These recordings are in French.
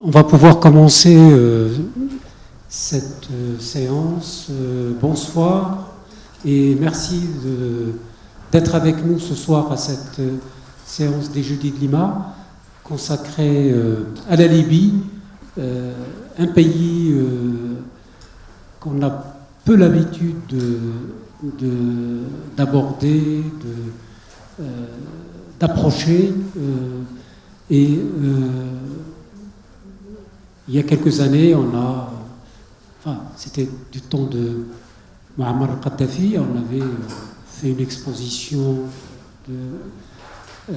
On va pouvoir commencer cette séance. Bonsoir et merci d'être avec nous ce soir à cette séance des Jeudis de Lima consacrée à la Libye, un pays qu'on a peu l'habitude d'aborder, d'approcher. Il y a quelques années, c'était du temps de Muammar al-Kadhafi, on avait fait une exposition de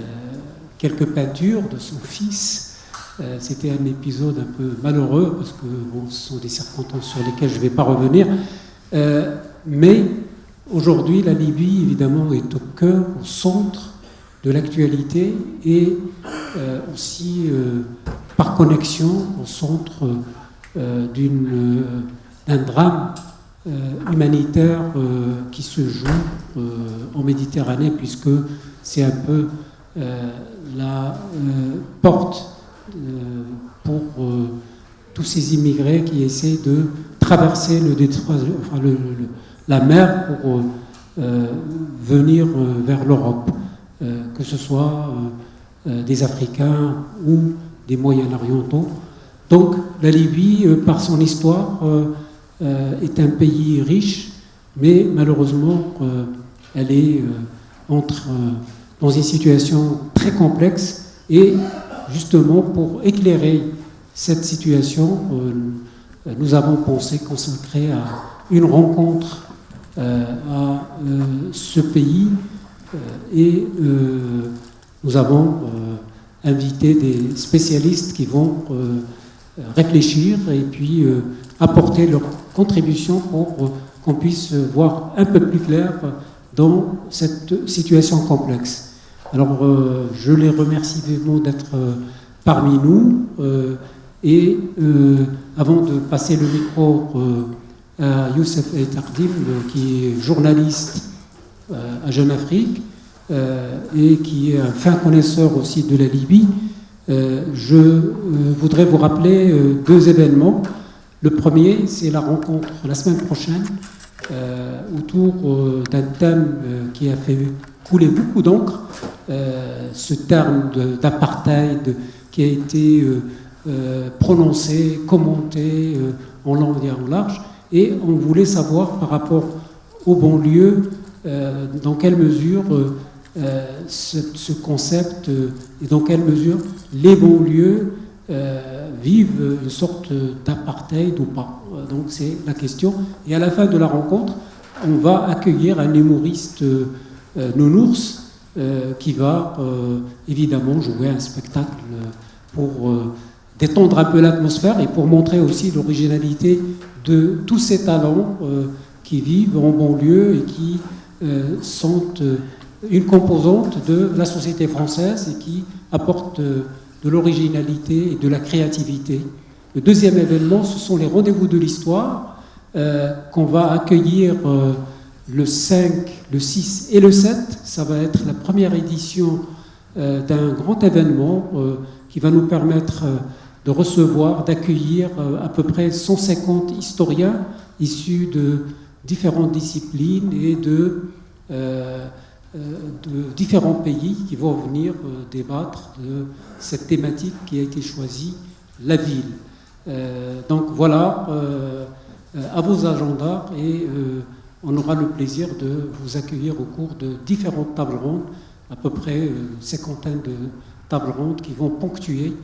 quelques peintures de son fils. C'était un épisode un peu malheureux, parce que ce sont des circonstances sur lesquelles je ne vais pas revenir. Mais aujourd'hui, la Libye, évidemment, est au cœur, au centre de l'actualité et aussi par connexion au centre d'un drame humanitaire qui se joue en Méditerranée, puisque c'est un peu la porte pour tous ces immigrés qui essaient de traverser la mer pour venir vers l'Europe, que ce soit des Africains ou des Moyen-Orientaux. Donc la Libye, par son histoire, est un pays riche, mais malheureusement, elle est dans une situation très complexe. Et justement, pour éclairer cette situation, nous avons pensé consacrer à une rencontre à ce pays et nous avons invité des spécialistes qui vont réfléchir et puis apporter leur contribution pour qu'on puisse voir un peu plus clair dans cette situation complexe. Alors, je les remercie vivement d'être parmi nous et avant de passer le micro à Youssef El Tardim, qui est journaliste à Jeune Afrique et qui est un fin connaisseur aussi de la Libye, je voudrais vous rappeler deux événements. Le premier, c'est la rencontre la semaine prochaine autour d'un thème qui a fait couler beaucoup d'encre, ce terme d'apartheid qui a été prononcé, commenté en long et en large, et on voulait savoir par rapport aux banlieues dans quelle mesure ce concept et dans quelle mesure les banlieues vivent une sorte d'apartheid ou pas. Donc c'est la question. Et à la fin de la rencontre, on va accueillir un humoriste nounours qui va évidemment jouer un spectacle pour détendre un peu l'atmosphère et pour montrer aussi l'originalité de tous ces talents qui vivent en banlieue et qui sont une composante de la société française et qui apportent de l'originalité et de la créativité. Le deuxième événement, ce sont les rendez-vous de l'histoire qu'on va accueillir le 5, le 6 et le 7. Ça va être la première édition d'un grand événement qui va nous permettre de recevoir, d'accueillir à peu près 150 historiens issus de différentes disciplines et de différents pays qui vont venir débattre de cette thématique qui a été choisie, la ville. Donc voilà, à vos agendas, et on aura le plaisir de vous accueillir au cours de différentes tables rondes, à peu près une cinquantaine de tables rondes qui vont ponctuer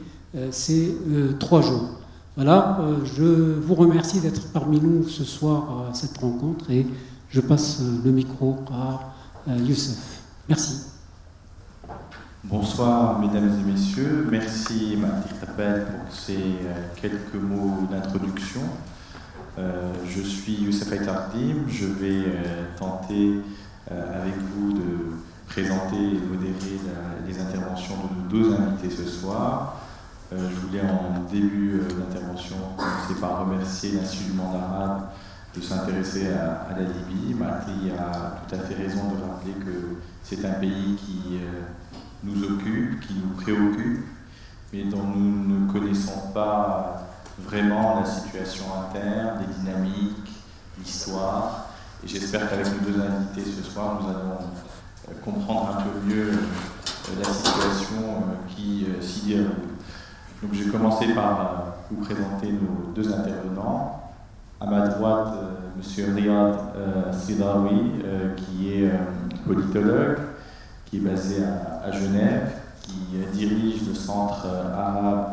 ces 3 jours. Voilà, je vous remercie d'être parmi nous ce soir à cette rencontre et je passe le micro à Youssef. Merci. Bonsoir mesdames et messieurs, merci Mathilde Rappel pour ces quelques mots d'introduction. Je suis Youssef El Tardim, je vais tenter avec vous de présenter et modérer les interventions de nos 2 invités ce soir. Je voulais en début d'intervention commencer par remercier l'Institut du monde arabe de s'intéresser à la Libye. Mathilde a tout à fait raison de rappeler que c'est un pays qui nous occupe, qui nous préoccupe, mais dont nous ne connaissons pas vraiment la situation interne, les dynamiques, l'histoire. Et j'espère qu'avec nos deux invités ce soir, nous allons comprendre un peu mieux la situation qui s'y déroule. Donc je vais commencer par vous présenter nos deux intervenants. À ma droite, M. Riyad Sidraoui, qui est politologue, qui est basé à Genève, qui dirige le Centre arabe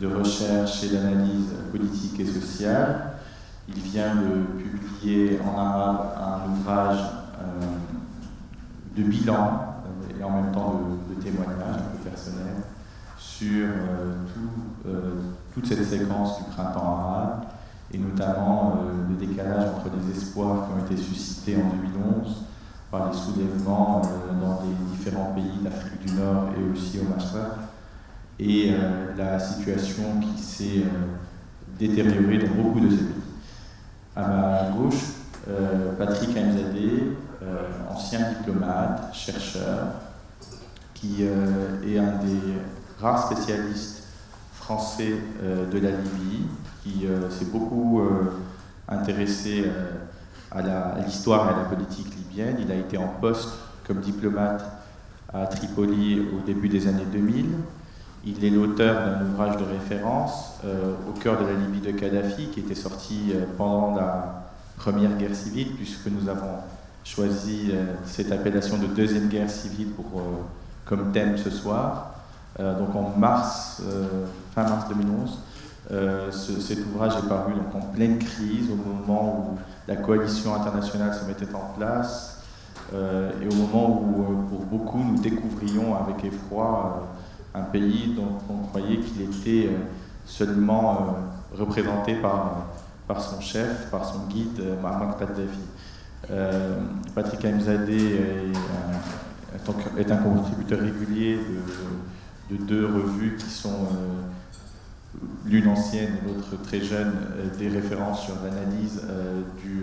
de recherche et d'analyse politique et sociale. Il vient de publier en arabe un ouvrage de bilan et en même temps de témoignage un peu personnel sur toute cette séquence du printemps arabe et notamment le décalage entre les espoirs qui ont été suscités en 2011 par les soulèvements dans les différents pays d'Afrique du Nord et aussi au Maghreb et la situation qui s'est détériorée dans beaucoup de ces pays. À ma gauche, Patrick Aimzadeh, ancien diplomate, chercheur, qui est un des rares spécialistes français de la Libye, qui s'est beaucoup intéressé à l'histoire et à la politique libyenne. Il a été en poste comme diplomate à Tripoli au début des années 2000. Il est l'auteur d'un ouvrage de référence au cœur de la Libye de Kadhafi, qui était sorti pendant la première guerre civile, puisque nous avons choisi cette appellation de deuxième guerre civile comme thème ce soir. Donc en fin mars 2011, cet ouvrage est paru donc en pleine crise, au moment où la coalition internationale se mettait en place, et au moment où, pour beaucoup, nous découvrions avec effroi un pays dont on croyait qu'il était seulement représenté par son chef, par son guide, Muammar Kadhafi. Patrick Aimzadeh est un contributeur régulier de deux revues qui sont l'une ancienne et l'autre très jeune, des références sur l'analyse du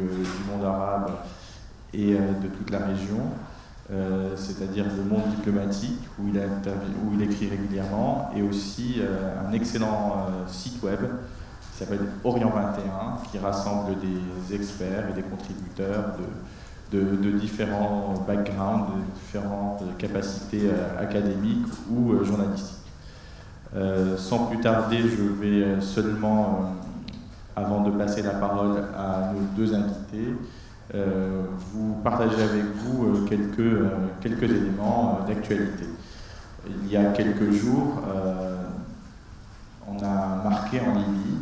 monde arabe et de toute la région. C'est-à-dire le monde diplomatique, où il écrit régulièrement, et aussi un excellent site web qui s'appelle Orient 21, qui rassemble des experts et des contributeurs de différents backgrounds, de différentes capacités académiques ou journalistiques. Sans plus tarder, je vais seulement, avant de passer la parole à nos deux invités, vous partager avec vous quelques éléments d'actualité. Il y a quelques jours, on a marqué en Libye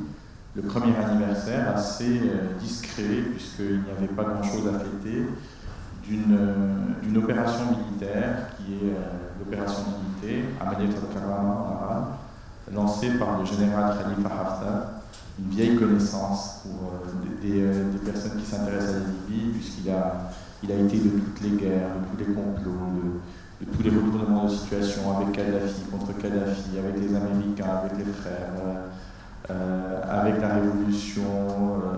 le premier anniversaire assez discret, puisqu'il n'y avait pas grand-chose à fêter, d'une opération militaire qui est l'opération militaire Amaliyat al-Karama en arabe, lancée par le général Khalifa Haftar, une vieille connaissance pour des personnes qui s'intéressent à la Libye, puisqu'il a été de toutes les guerres, de tous les complots, de tous les retournements de situation avec Kadhafi, contre Kadhafi, avec les Américains, avec les frères, avec la révolution,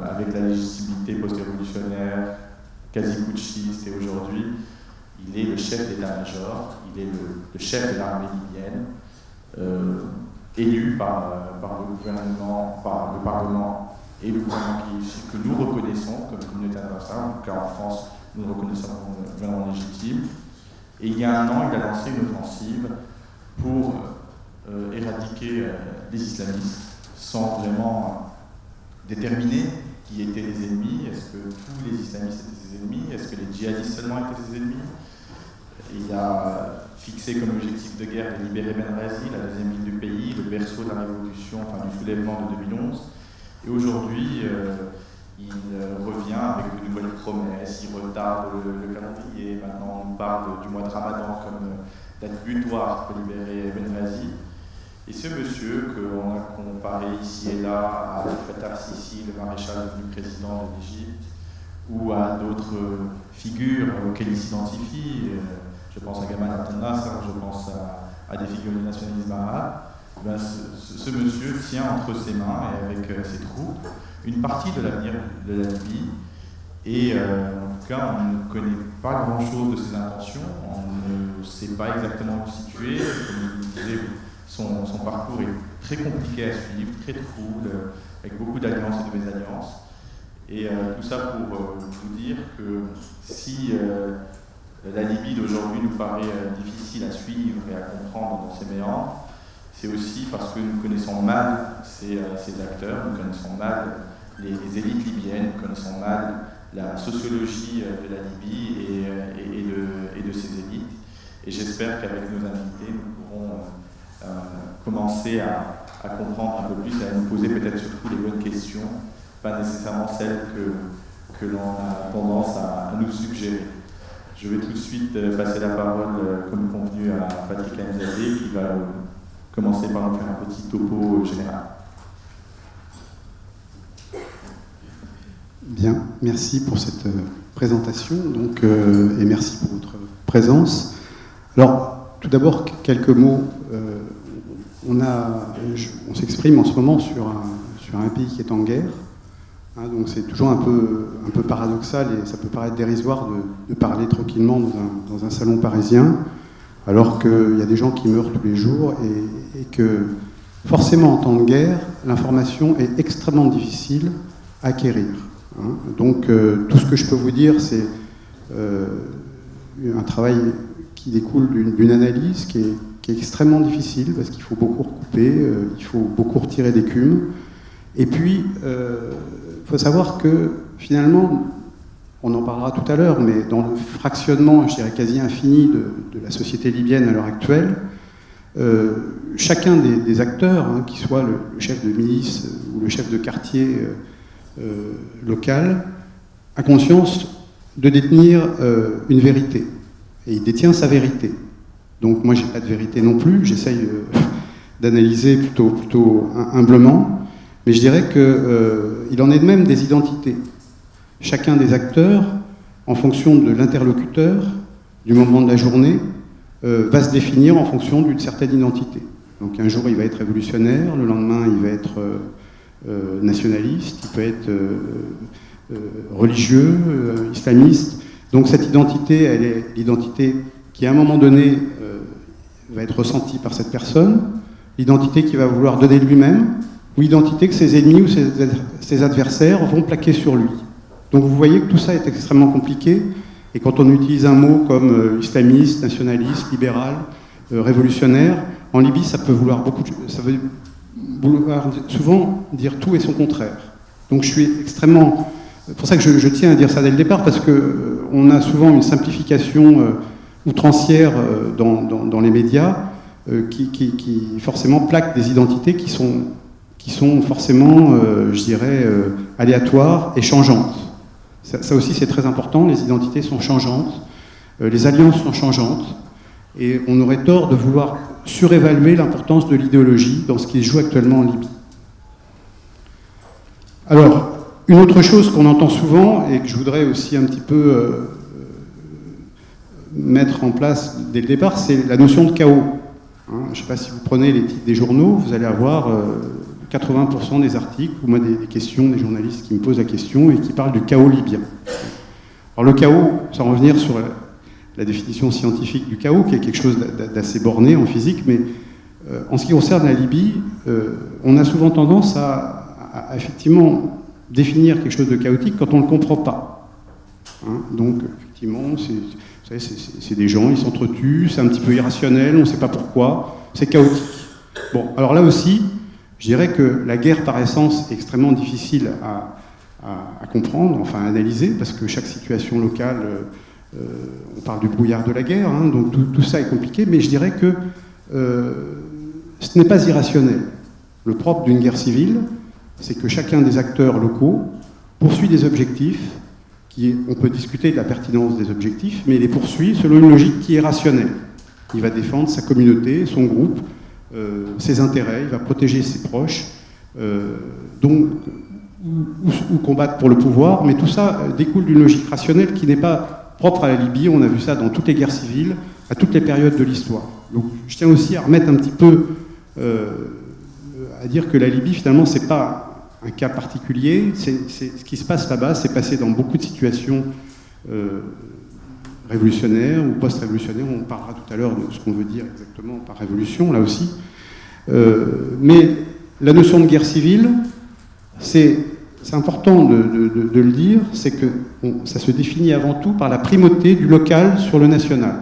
avec la légitimité post-révolutionnaire, quasi-putschiste, et aujourd'hui, il est le chef d'état-major, il est le chef de l'armée libyenne, élu par le gouvernement, par le Parlement et le gouvernement que nous reconnaissons comme communauté internationale, en tout cas en France, nous le reconnaissons comme gouvernement légitime. Et il y a un an, il a lancé une offensive pour éradiquer les islamistes, sans vraiment déterminer qui étaient les ennemis. Est-ce que tous les islamistes étaient ses ennemis? Est-ce que les djihadistes seulement étaient ses ennemis? Il a fixé comme objectif de guerre de libérer Benghazi, la deuxième ville du pays, le berceau de la révolution, enfin du soulèvement de 2011. Et aujourd'hui, il revient avec de nouvelles promesses, il retarde le calendrier. Maintenant, on nous parle du mois de Ramadan comme date butoir pour libérer Benghazi. Et ce monsieur, qu'on a comparé ici et là à Fattah al-Sisi, le maréchal devenu président de l'Égypte, ou à d'autres figures auxquelles il s'identifie, je pense à Gamal Abdel Nasser, je pense à des figures du nationalisme arabe, ben ce monsieur tient entre ses mains et avec ses troupes une partie de l'avenir de la Libye. Et en tout cas, on ne connaît pas grand-chose de ses intentions, on ne sait pas exactement où se situer. Comme vous le disiez, son parcours est très compliqué à suivre, très trouble, avec beaucoup d'alliances et de mésalliances. Et tout ça pour vous dire que si la Libye d'aujourd'hui nous paraît difficile à suivre et à comprendre dans ses méandres, c'est aussi parce que nous connaissons mal ces acteurs, nous connaissons mal les élites libyennes, nous connaissons mal la sociologie de la Libye et de ses élites. Et j'espère qu'avec nos invités, nous pourrons commencer à comprendre un peu plus et à nous poser peut-être surtout les bonnes questions, pas nécessairement celles que l'on a tendance à nous suggérer. Je vais tout de suite passer la parole, comme convenu, à Patrick Anzadeh, qui va commencer par nous faire un petit topo général. Bien, merci pour cette présentation et merci pour votre présence. Alors, tout d'abord, quelques mots. On s'exprime en ce moment sur un pays qui est en guerre. Donc c'est toujours un peu paradoxal et ça peut paraître dérisoire de parler tranquillement dans un salon parisien, alors qu'il y a des gens qui meurent tous les jours et que forcément en temps de guerre, l'information est extrêmement difficile à acquérir. Donc tout ce que je peux vous dire, c'est un travail qui découle d'une analyse qui est extrêmement difficile parce qu'il faut beaucoup recouper, il faut beaucoup retirer d'écume. Et puis, il faut savoir que finalement, on en parlera tout à l'heure, mais dans le fractionnement, je dirais quasi infini de la société libyenne à l'heure actuelle, chacun des acteurs, qu'il soit le chef de milice ou le chef de quartier local, a conscience de détenir une vérité. Et il détient sa vérité. Donc moi, j'ai pas de vérité non plus, j'essaye d'analyser plutôt humblement, mais je dirais qu'il en est de même des identités. Chacun des acteurs, en fonction de l'interlocuteur, du moment de la journée, va se définir en fonction d'une certaine identité. Donc un jour, il va être révolutionnaire, le lendemain, il va être nationaliste, il peut être religieux, islamiste. Donc cette identité, elle est l'identité qui, à un moment donné, va être ressentie par cette personne, l'identité qu'il va vouloir donner de lui-même, ou l'identité que ses ennemis ou ses adversaires vont plaquer sur lui. Donc vous voyez que tout ça est extrêmement compliqué, et quand on utilise un mot comme islamiste, nationaliste, libéral, révolutionnaire, en Libye, ça veut vouloir souvent dire tout et son contraire. Donc je suis extrêmement... C'est pour ça que je tiens à dire ça dès le départ, parce qu'on a souvent une simplification outrancière dans les médias qui forcément plaquent des identités qui sont forcément, je dirais, aléatoires et changeantes. Ça aussi, c'est très important. Les identités sont changeantes, les alliances sont changeantes, et on aurait tort de vouloir surévaluer l'importance de l'idéologie dans ce qui se joue actuellement en Libye. Alors, une autre chose qu'on entend souvent, et que je voudrais aussi un petit peu mettre en place dès le départ, c'est la notion de chaos. Je ne sais pas si vous prenez les titres des journaux, vous allez avoir 80% des articles, ou moi des questions des journalistes qui me posent la question et qui parlent du chaos libyen. Alors le chaos, sans revenir sur la définition scientifique du chaos, qui est quelque chose d'assez borné en physique, mais en ce qui concerne la Libye, on a souvent tendance à effectivement définir quelque chose de chaotique quand on ne le comprend pas. Donc effectivement, c'est des gens, ils s'entretuent, c'est un petit peu irrationnel, on ne sait pas pourquoi, c'est chaotique. Bon, alors là aussi, je dirais que la guerre par essence est extrêmement difficile à comprendre, enfin à analyser, parce que chaque situation locale, on parle du brouillard de la guerre, donc tout ça est compliqué, mais je dirais que ce n'est pas irrationnel. Le propre d'une guerre civile, c'est que chacun des acteurs locaux poursuit des objectifs, on peut discuter de la pertinence des objectifs, mais il les poursuit selon une logique qui est rationnelle. Il va défendre sa communauté, son groupe, ses intérêts, il va protéger ses proches, ou combattre pour le pouvoir, mais tout ça découle d'une logique rationnelle qui n'est pas propre à la Libye. On a vu ça dans toutes les guerres civiles, à toutes les périodes de l'histoire. Donc je tiens aussi à remettre un petit peu, à dire que la Libye, finalement, c'est pas un cas particulier, ce qui se passe là-bas, c'est passé dans beaucoup de situations révolutionnaires ou post-révolutionnaires. On parlera tout à l'heure de ce qu'on veut dire exactement par révolution, là aussi. Mais la notion de guerre civile, c'est important de le dire, c'est que ça se définit avant tout par la primauté du local sur le national.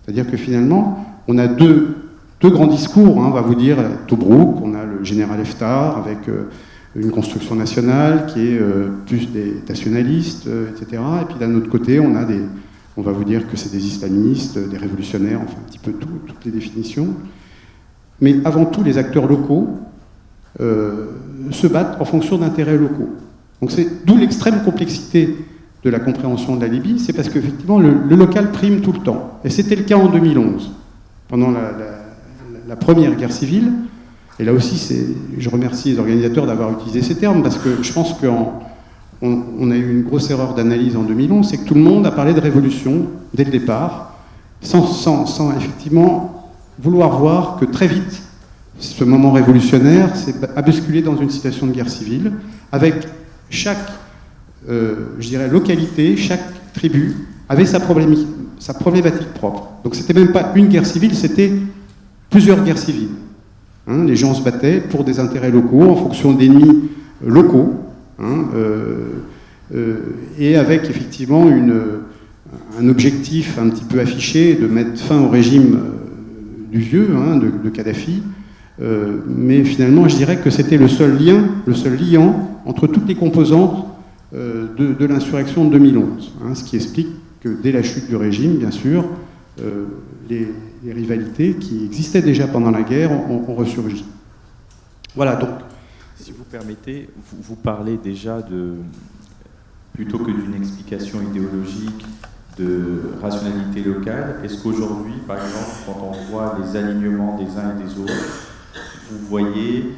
C'est-à-dire que finalement, on a deux grands discours, on va vous dire, Tobrouk, on a le général Haftar avec une construction nationale qui est plus des nationalistes, etc. Et puis d'un autre côté, on va vous dire que c'est des islamistes, des révolutionnaires, enfin un petit peu toutes les définitions. Mais avant tout, les acteurs locaux se battent en fonction d'intérêts locaux. Donc c'est d'où l'extrême complexité de la compréhension de la Libye, c'est parce qu'effectivement le local prime tout le temps. Et c'était le cas en 2011, pendant la première guerre civile. Et là aussi, je remercie les organisateurs d'avoir utilisé ces termes, parce que je pense qu'on a eu une grosse erreur d'analyse en 2011, c'est que tout le monde a parlé de révolution dès le départ, sans effectivement vouloir voir que très vite, ce moment révolutionnaire a basculé dans une situation de guerre civile, avec chaque, je dirais, localité, chaque tribu avait sa problématique propre. Donc c'était même pas une guerre civile, c'était plusieurs guerres civiles. Les gens se battaient pour des intérêts locaux, en fonction d'ennemis locaux, et avec effectivement un objectif un petit peu affiché de mettre fin au régime du vieux, de Kadhafi. Mais finalement, je dirais que c'était le seul liant entre toutes les composantes de l'insurrection de 2011. Ce qui explique que dès la chute du régime, bien sûr, les rivalités qui existaient déjà pendant la guerre ont ressurgi. Voilà, donc. Si vous permettez, vous parlez déjà plutôt que d'une explication idéologique, de rationalité locale. Est-ce qu'aujourd'hui, par exemple, quand on voit les alignements des uns et des autres, vous voyez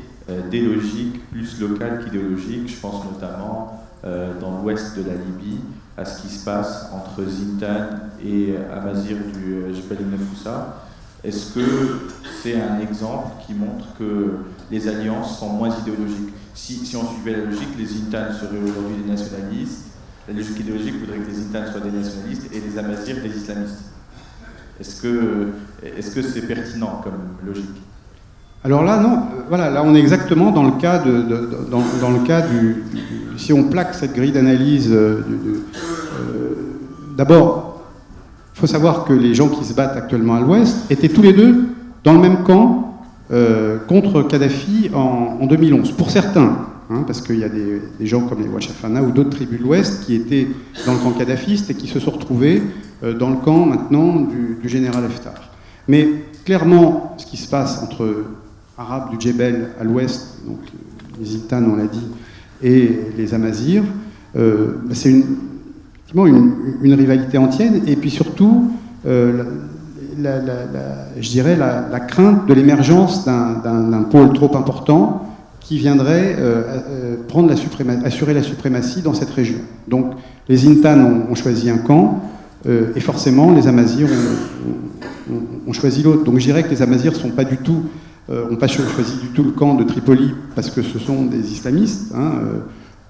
des logiques plus locales qu'idéologiques? Je pense notamment dans l'ouest de la Libye à ce qui se passe entre Zintan et Amazir du Jebel el-Nefoussa. Est-ce que c'est un exemple qui montre que les alliances sont moins idéologiques? Si on suivait la logique, les Zintan seraient aujourd'hui des nationalistes. La logique idéologique voudrait que les Zintan soient des nationalistes et les Amazirs des islamistes. Est-ce que c'est pertinent comme logique? Alors là, non. Voilà, là on est exactement dans le cas si on plaque cette grille d'analyse. D'abord, il faut savoir que les gens qui se battent actuellement à l'ouest étaient tous les deux dans le même camp contre Kadhafi en 2011. Pour certains, parce qu'il y a des gens comme les Ouachafana ou d'autres tribus de l'ouest qui étaient dans le camp kadhafiste et qui se sont retrouvés dans le camp maintenant du général Haftar. Mais clairement, ce qui se passe entre Arabes du Djebel à l'ouest, donc les Zintan, on l'a dit, et les Amazirs, c'est une rivalité ancienne, et puis surtout, je dirais, la crainte de l'émergence d'un pôle trop important qui viendrait assurer la suprématie dans cette région. Donc, les Zintan ont choisi un camp, et forcément, les Amazirs ont choisi l'autre. Donc, je dirais que les Amazirs n'ont pas choisi du tout le camp de Tripoli parce que ce sont des islamistes,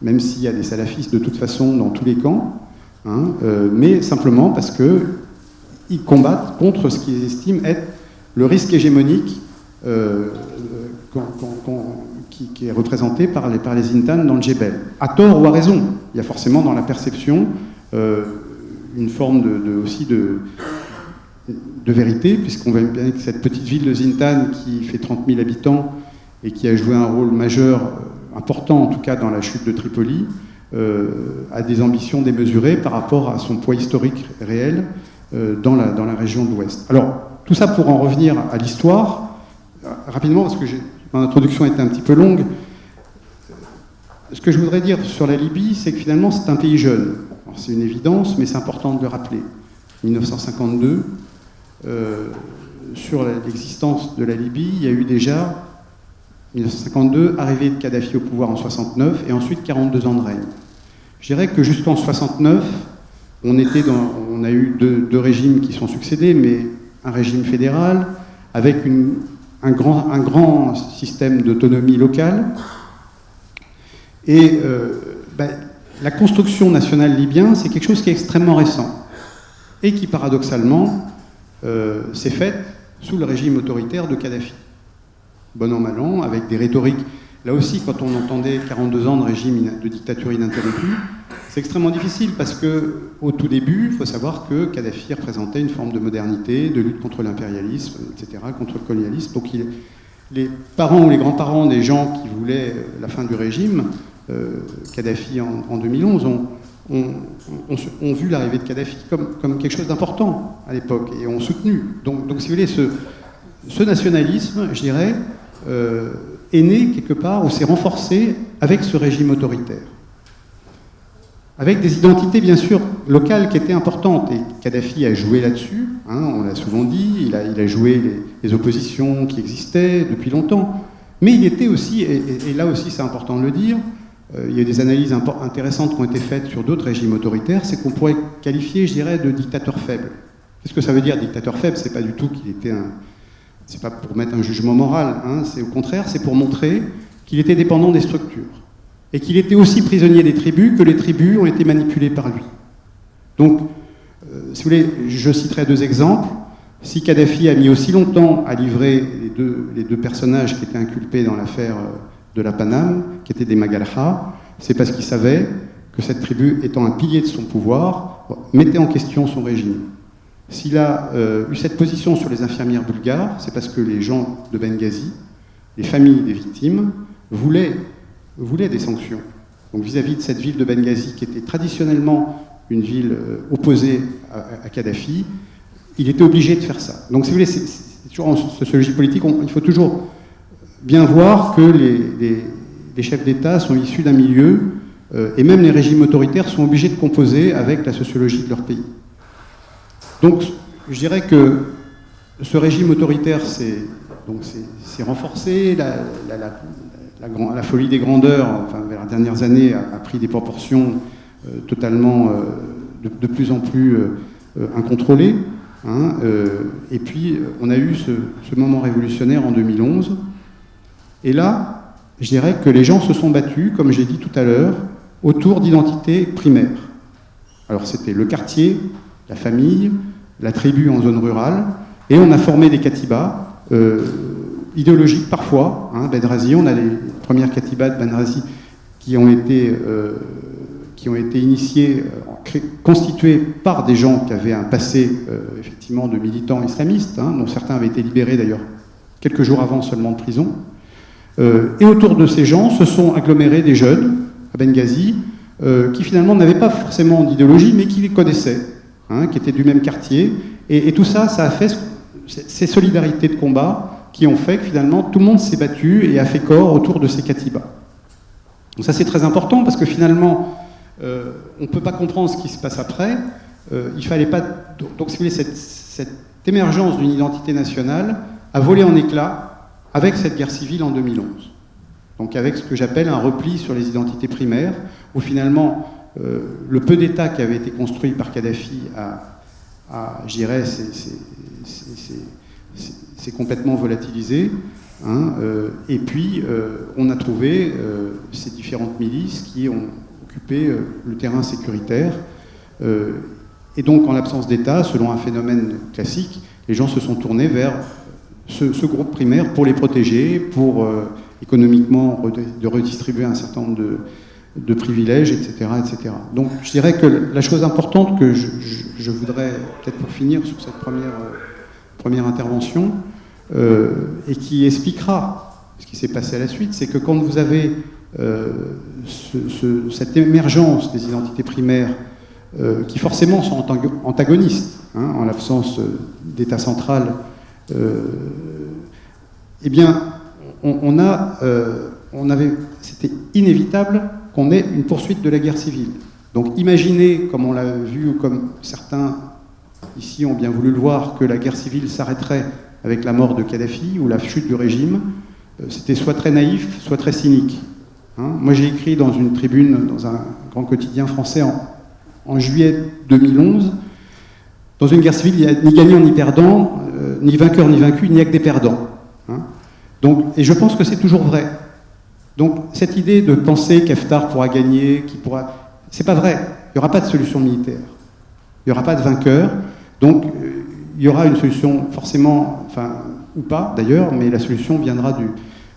même s'il y a des salafistes de toute façon dans tous les camps, mais simplement parce qu'ils combattent contre ce qu'ils estiment être le risque hégémonique qui est représenté par les Zintan dans le Djebel. À tort ou à raison. Il y a forcément dans la perception une forme aussi de vérité, puisqu'on voit bien que cette petite ville de Zintan qui fait 30 000 habitants et qui a joué un rôle majeur, important en tout cas dans la chute de Tripoli, a des ambitions démesurées par rapport à son poids historique réel dans la région de l'Ouest. Alors, tout ça pour en revenir à l'histoire, rapidement, parce que mon introduction était un petit peu longue. Ce que je voudrais dire sur la Libye, c'est que finalement c'est un pays jeune. C'est une évidence, mais c'est important de le rappeler. 1952, sur l'existence de la Libye, il y a eu déjà, 1952, arrivée de Kadhafi au pouvoir en 69, et ensuite 42 ans de règne. Je dirais que jusqu'en 69, on a eu deux régimes qui sont succédés, mais un régime fédéral, avec un grand système d'autonomie locale. Et la construction nationale libyenne, c'est quelque chose qui est extrêmement récent, et qui, paradoxalement, s'est faite sous le régime autoritaire de Kadhafi. bon an, mal an, avec des rhétoriques. Là aussi, quand on entendait 42 ans de régime de dictature ininterrompue, c'est extrêmement difficile parce qu'au tout début, il faut savoir que Kadhafi représentait une forme de modernité, de lutte contre l'impérialisme, etc., contre le colonialisme. Donc les parents ou les grands-parents des gens qui voulaient la fin du régime, Kadhafi en 2011, ont vu l'arrivée de Kadhafi comme quelque chose d'important à l'époque et ont soutenu. Donc si vous voulez, ce nationalisme, je dirais, est né quelque part ou s'est renforcé avec ce régime autoritaire. Avec des identités bien sûr locales qui étaient importantes. Et Kadhafi a joué là-dessus, on l'a souvent dit, il a joué les oppositions qui existaient depuis longtemps. Mais il était aussi, et là aussi c'est important de le dire, il y a des analyses intéressantes qui ont été faites sur d'autres régimes autoritaires, c'est qu'on pourrait qualifier, je dirais, de dictateur faible. Qu'est-ce que ça veut dire, dictateur faible? C'est pas du tout qu'il était c'est pas pour mettre un jugement moral, c'est au contraire, c'est pour montrer qu'il était dépendant des structures. Et qu'il était aussi prisonnier des tribus, que les tribus ont été manipulées par lui. Donc, si vous voulez, je citerai 2 exemples. Si Kadhafi a mis aussi longtemps à livrer les deux personnages qui étaient inculpés dans l'affaire de la Paname, qui étaient des Magalha, c'est parce qu'il savait que cette tribu, étant un pilier de son pouvoir, mettait en question son régime. S'il a eu cette position sur les infirmières bulgares, c'est parce que les gens de Benghazi, les familles des victimes, voulaient des sanctions. Donc vis-à-vis de cette ville de Benghazi, qui était traditionnellement une ville opposée à Kadhafi, il était obligé de faire ça. Donc si vous voulez, c'est toujours en sociologie politique, il faut toujours bien voir que les chefs d'État sont issus d'un milieu, et même les régimes autoritaires sont obligés de composer avec la sociologie de leur pays. Donc je dirais que ce régime autoritaire s'est renforcé, la folie des grandeurs, enfin, vers les dernières années, a pris des proportions totalement, de plus en plus incontrôlées. Et puis, on a eu ce moment révolutionnaire en 2011. Et là, je dirais que les gens se sont battus, comme j'ai dit tout à l'heure, autour d'identités primaires. Alors, c'était le quartier, la famille, la tribu en zone rurale, et on a formé des katibas, idéologiques parfois. Benrazi, on a les premières katibas de Benrazi qui ont été initiées, constituées par des gens qui avaient un passé effectivement de militants islamistes, dont certains avaient été libérés d'ailleurs quelques jours avant seulement de prison. Et autour de ces gens se sont agglomérés des jeunes à Benghazi qui finalement n'avaient pas forcément d'idéologie mais qui les connaissaient, qui étaient du même quartier. Et tout ça, ça a fait ces solidarités de combat qui ont fait que finalement tout le monde s'est battu et a fait corps autour de ces katibas. Donc ça c'est très important parce que finalement on ne peut pas comprendre ce qui se passe après. Il fallait pas. Donc si vous voulez, cette émergence d'une identité nationale a volé en éclats avec cette guerre civile en 2011. Donc avec ce que j'appelle un repli sur les identités primaires, où finalement le peu d'État qui avait été construit par Kadhafi je dirais, c'est complètement volatilisé. Et puis, on a trouvé ces différentes milices qui ont occupé le terrain sécuritaire. Et donc, en l'absence d'État, selon un phénomène classique, les gens se sont tournés vers ce groupe primaire pour les protéger, pour économiquement de redistribuer un certain nombre de privilèges, etc., etc. Donc, je dirais que la chose importante que je voudrais, peut-être pour finir sur cette première intervention, et qui expliquera ce qui s'est passé à la suite, c'est que quand vous avez cette émergence des identités primaires qui forcément sont antagonistes, en l'absence d'État central, eh bien, c'était inévitable qu'on ait une poursuite de la guerre civile. Donc imaginez, comme on l'a vu ou comme certains ici ont bien voulu le voir, que la guerre civile s'arrêterait avec la mort de Kadhafi ou la chute du régime, c'était soit très naïf, soit très cynique. Moi j'ai écrit dans une tribune, dans un grand quotidien français en juillet 2011, dans une guerre civile, il n'y a ni gagnant ni perdant, ni vainqueur ni vaincu, il n'y a que des perdants. Donc, et je pense que c'est toujours vrai. Donc cette idée de penser qu'Haftar pourra gagner, c'est pas vrai. Il n'y aura pas de solution militaire. Il n'y aura pas de vainqueur. Donc il y aura une solution forcément, ou pas d'ailleurs, mais la solution viendra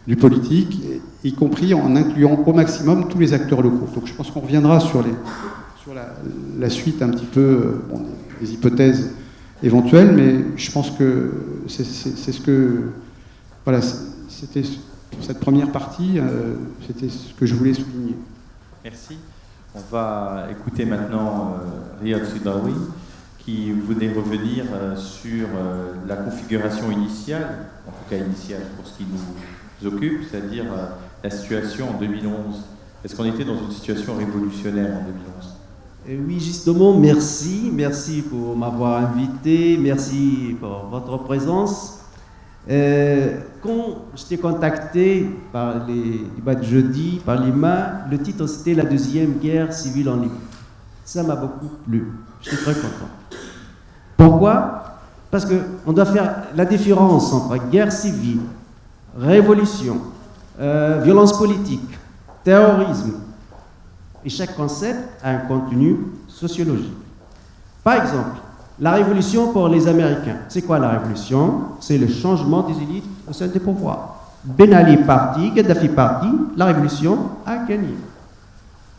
du politique, y compris en incluant au maximum tous les acteurs locaux. Donc je pense qu'on reviendra sur la suite un petit peu, des hypothèses éventuelles, mais je pense que c'est ce que... Voilà, c'était cette première partie, c'était ce que je voulais souligner. Merci. On va écouter maintenant Riyad Sidawi, qui voulait revenir sur la configuration initiale, en tout cas initiale pour ce qui nous occupe, c'est-à-dire la situation en 2011. Est-ce qu'on était dans une situation révolutionnaire en 2011 ? Oui, justement, merci. Merci pour m'avoir invité. Merci pour votre présence. Quand j'étais contacté par les débats de jeudi, par l'IMA, le titre c'était « La deuxième guerre civile en Libye ». Ça m'a beaucoup plu. J'étais très content. Pourquoi ? Parce qu'on doit faire la différence entre guerre civile, révolution, violence politique, terrorisme. Et chaque concept a un contenu sociologique. Par exemple, la révolution pour les Américains. C'est quoi la révolution ? C'est le changement des élites au sein des pouvoirs. Ben Ali parti, Kadhafi parti, la révolution a gagné.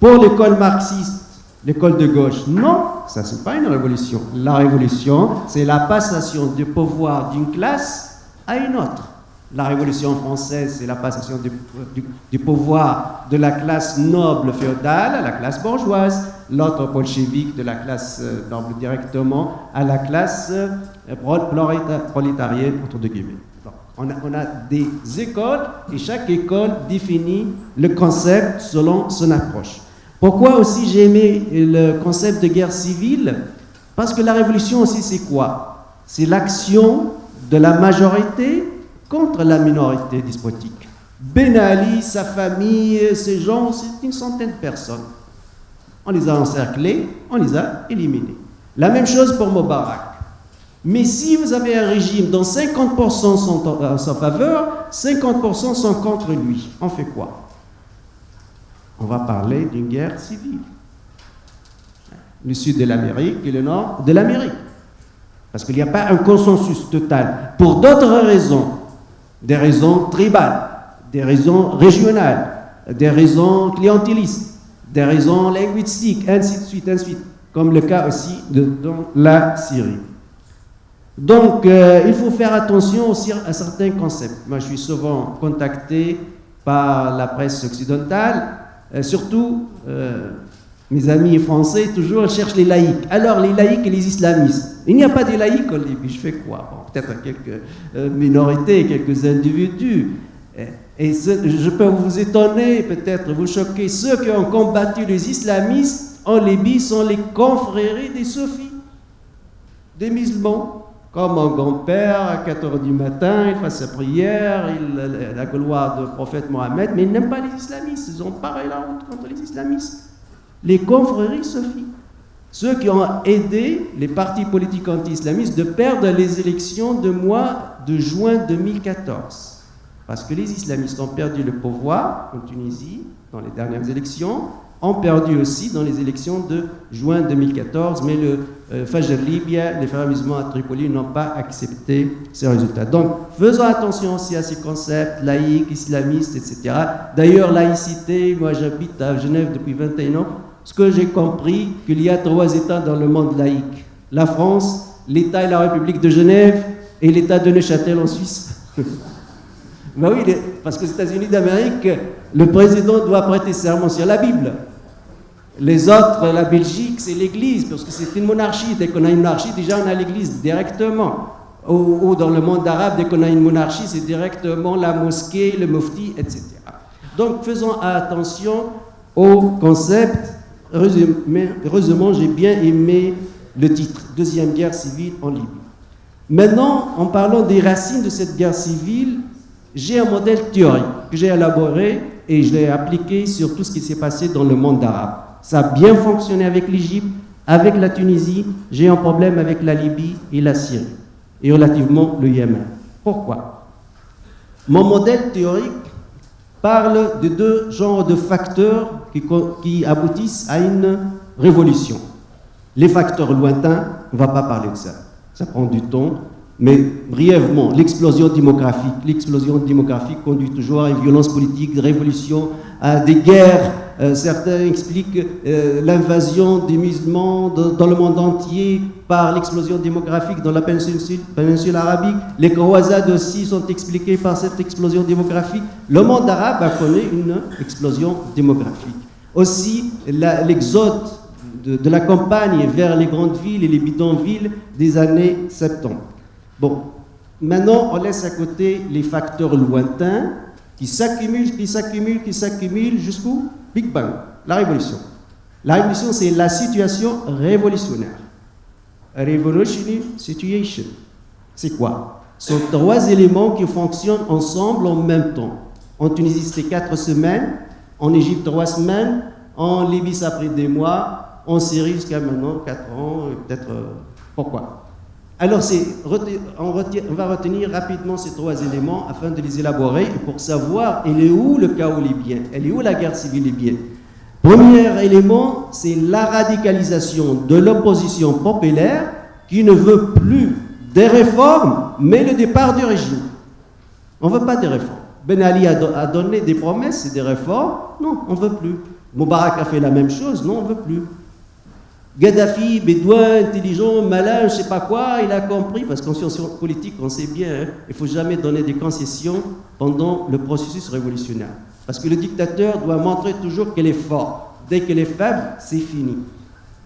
Pour l'école marxiste, l'école de gauche, non, ça c'est pas une révolution. La révolution, c'est la passation du pouvoir d'une classe à une autre. La révolution française, c'est la passation du pouvoir de la classe noble féodale à la classe bourgeoise. L'autre bolchevique de la classe noble directement à la classe prolétarienne, entre deux guillemets. Donc, on a des écoles et chaque école définit le concept selon son approche. Pourquoi aussi j'ai aimé le concept de guerre civile ? Parce que la révolution aussi c'est quoi ? C'est l'action de la majorité contre la minorité despotique. Ben Ali, sa famille, ces gens, c'est une centaine de personnes. On les a encerclés, on les a éliminés. La même chose pour Moubarak. Mais si vous avez un régime dont 50% sont en sa faveur, 50% sont contre lui, on fait quoi ? On va parler d'une guerre civile. Le sud de l'Amérique et le nord de l'Amérique. Parce qu'il n'y a pas un consensus total. Pour d'autres raisons, des raisons tribales, des raisons régionales, des raisons clientélistes, des raisons linguistiques, ainsi de suite, comme le cas aussi dans la Syrie. Donc, il faut faire attention aussi à certains concepts. Moi, je suis souvent contacté par la presse occidentale, surtout mes amis français, toujours cherchent les laïcs. Alors, les laïcs et les islamistes. Il n'y a pas de laïcs en Libye, je fais quoi ? Bon, peut-être quelques minorités, quelques individus. Et je peux vous étonner, peut-être vous choquer. Ceux qui ont combattu les islamistes en Libye sont les confréries des soufis, des musulmans. Comme mon grand-père, à 4h du matin, il fait sa prière, la gloire du prophète Mohammed, mais il n'aime pas les islamistes. Ils ont pareil la honte contre les islamistes. Les confréries soufis. Ceux qui ont aidé les partis politiques anti-islamistes de perdre les élections de mois de juin 2014. Parce que les islamistes ont perdu le pouvoir en Tunisie dans les dernières élections, ont perdu aussi dans les élections de juin 2014, mais le Fajr Libya, les frères musulmans à Tripoli n'ont pas accepté ces résultats. Donc, faisons attention aussi à ces concepts laïcs, islamistes, etc. D'ailleurs, laïcité, moi j'habite à Genève depuis 21 ans, ce que j'ai compris, qu'il y a 3 États dans le monde laïque. La France, l'État et la République de Genève, et l'État de Neuchâtel en Suisse. Ben oui, parce que les États-Unis d'Amérique, le président doit prêter serment sur la Bible. Les autres, la Belgique, c'est l'Église, parce que c'est une monarchie. Dès qu'on a une monarchie, déjà on a l'Église directement. Ou dans le monde arabe, dès qu'on a une monarchie, c'est directement la mosquée, le mufti, etc. Donc faisons attention au concept. Heureusement, j'ai bien aimé le titre, Deuxième guerre civile en Libye. Maintenant, en parlant des racines de cette guerre civile, j'ai un modèle théorique que j'ai élaboré et je l'ai appliqué sur tout ce qui s'est passé dans le monde arabe. Ça a bien fonctionné avec l'Égypte, avec la Tunisie. J'ai un problème avec la Libye et la Syrie, et relativement le Yémen. Pourquoi ? Mon modèle théorique parle de 2 genres de facteurs qui aboutissent à une révolution. Les facteurs lointains, on ne va pas parler de ça. Ça prend du temps. Mais brièvement, l'explosion démographique conduit toujours à une violence politique, des révolutions, à des guerres. Certains expliquent l'invasion des musulmans dans le monde entier par l'explosion démographique dans la péninsule arabique. Les croisades aussi sont expliquées par cette explosion démographique. Le monde arabe a connu une explosion démographique. Aussi, l'exode de la campagne vers les grandes villes et les bidonvilles des années 70. Bon, maintenant, on laisse à côté les facteurs lointains qui s'accumulent jusqu'au Big Bang, la révolution. La révolution, c'est la situation révolutionnaire. Revolutionary situation. C'est quoi? Ce sont 3 éléments qui fonctionnent ensemble en même temps. En Tunisie, c'était 4 semaines. En Égypte, 3 semaines. En Libye, ça a pris des mois. En Syrie, jusqu'à maintenant, 4 ans. Peut-être. Pourquoi? Alors, on va retenir rapidement ces 3 éléments afin de les élaborer et pour savoir elle est où le chaos libyen, elle est où la guerre civile libyenne. Premier élément, c'est la radicalisation de l'opposition populaire qui ne veut plus des réformes, mais le départ du régime. On ne veut pas des réformes. Ben Ali a donné des promesses et des réformes. Non, on ne veut plus. Moubarak a fait la même chose. Non, on ne veut plus. Gaddafi, bédouin, intelligent, malin, je ne sais pas quoi, il a compris, parce qu'en sciences politiques, on sait bien, hein, il ne faut jamais donner des concessions pendant le processus révolutionnaire. Parce que le dictateur doit montrer toujours qu'il est fort. Dès qu'il est faible, c'est fini.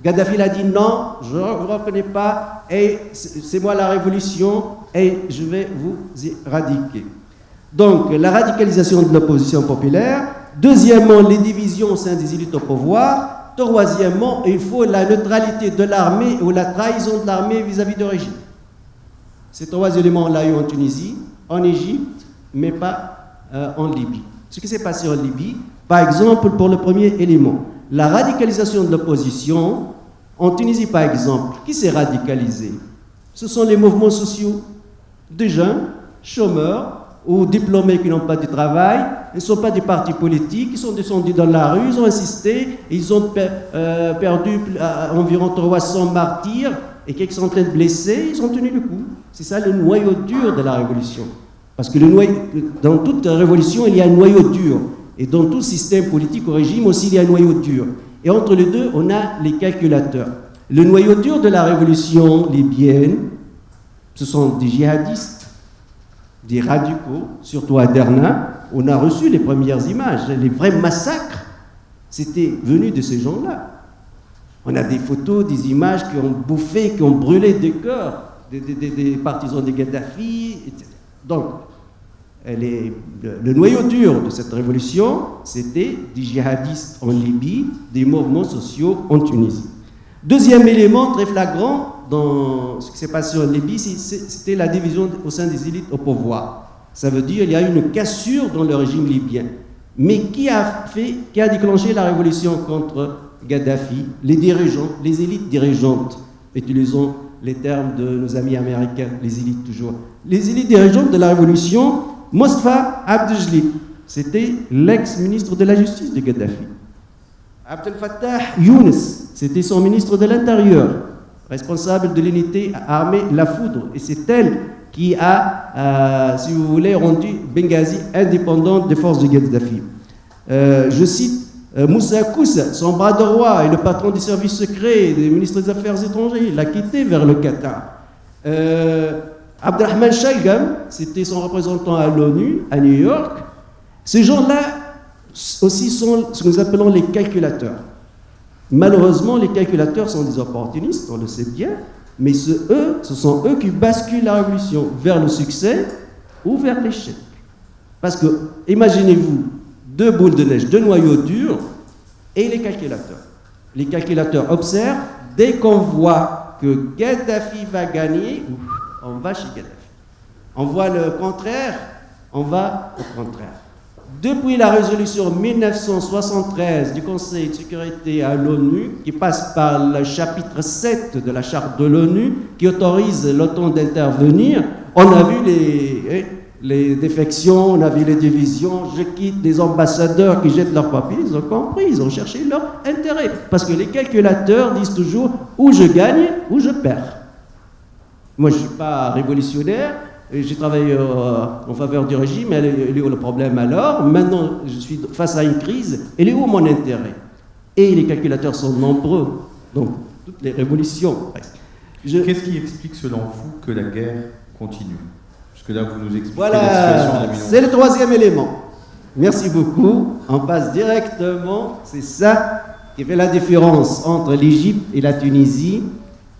Gaddafi l'a dit non, je ne vous reconnais pas, et c'est moi la révolution, et je vais vous éradiquer. Donc, la radicalisation de l'opposition populaire. Deuxièmement, les divisions au sein des élites au pouvoir. Troisièmement, il faut la neutralité de l'armée ou la trahison de l'armée vis-à-vis du régime. Ces 3 éléments, on l'a eu en Tunisie, en Égypte, mais pas en Libye. Ce qui s'est passé en Libye, par exemple, pour le premier élément, la radicalisation de l'opposition, en Tunisie par exemple, qui s'est radicalisé? Ce sont les mouvements sociaux de jeunes, chômeurs, ou diplômés qui n'ont pas de travail, ils ne sont pas des partis politiques, ils sont descendus dans la rue, ils ont insisté, ils ont perdu environ 300 martyrs et quelques centaines de blessés, ils ont tenu le coup. C'est ça le noyau dur de la révolution. Parce que dans toute révolution, il y a un noyau dur. Et dans tout système politique au régime aussi, il y a un noyau dur. Et entre les deux, on a les calculateurs. Le noyau dur de la révolution libyenne, ce sont des djihadistes, des radicaux, surtout à Derna. On a reçu les premières images, les vrais massacres, c'était venu de ces gens-là. On a des photos, des images qui ont bouffé, qui ont brûlé des cœurs des partisans de Gaddafi, etc. Donc, le noyau dur de cette révolution, c'était des djihadistes en Libye, des mouvements sociaux en Tunisie. Deuxième élément très flagrant dans ce qui s'est passé en Libye, c'était la division au sein des élites au pouvoir. Ça veut dire qu'il y a eu une cassure dans le régime libyen. Mais qui a déclenché la révolution contre Gaddafi? Les dirigeants, les élites dirigeantes. Utilisons les termes de nos amis américains, les élites toujours. Les élites dirigeantes de la révolution, Mostafa Abdejlib, c'était l'ex-ministre de la Justice de Gaddafi. Abdel Fattah Younes, c'était son ministre de l'Intérieur, responsable de l'unité armée La Foudre. Et c'est elle qui a, si vous voulez, rendu Benghazi indépendante des forces de Gaddafi. Je cite Moussa Koussa, son bras droit et le patron des services secrets, des ministres des Affaires étrangères, il l'a quitté vers le Qatar. Abdelrahman Shalgam, c'était son représentant à l'ONU, à New York. Ces gens-là aussi sont ce que nous appelons les calculateurs. Malheureusement, les calculateurs sont des opportunistes, on le sait bien, mais ce sont eux qui basculent la révolution vers le succès ou vers l'échec. Parce que, imaginez-vous, 2 boules de neige, 2 noyaux durs et les calculateurs. Les calculateurs observent, dès qu'on voit que Gaddafi va gagner, on va chez Gaddafi. On voit le contraire, on va au contraire. Depuis la résolution 1973 du Conseil de sécurité à l'ONU, qui passe par le chapitre 7 de la charte de l'ONU, qui autorise l'OTAN d'intervenir, on a vu les défections, on a vu les divisions, je quitte des ambassadeurs qui jettent leurs papiers, ils ont compris, ils ont cherché leur intérêt. Parce que les calculateurs disent toujours ou je gagne ou je perds. Moi, je ne suis pas révolutionnaire. J'ai travaillé en faveur du régime. Elle est où le problème alors? Maintenant, je suis face à une crise. Elle est où mon intérêt? Et les calculateurs sont nombreux. Donc, toutes les révolutions. Qu'est-ce qui explique, selon vous, que la guerre continue? Parce que là, vous nous expliquez la Voilà, situation. c'est le troisième élément. Merci beaucoup. On passe directement. C'est ça qui fait la différence entre l'Égypte et la Tunisie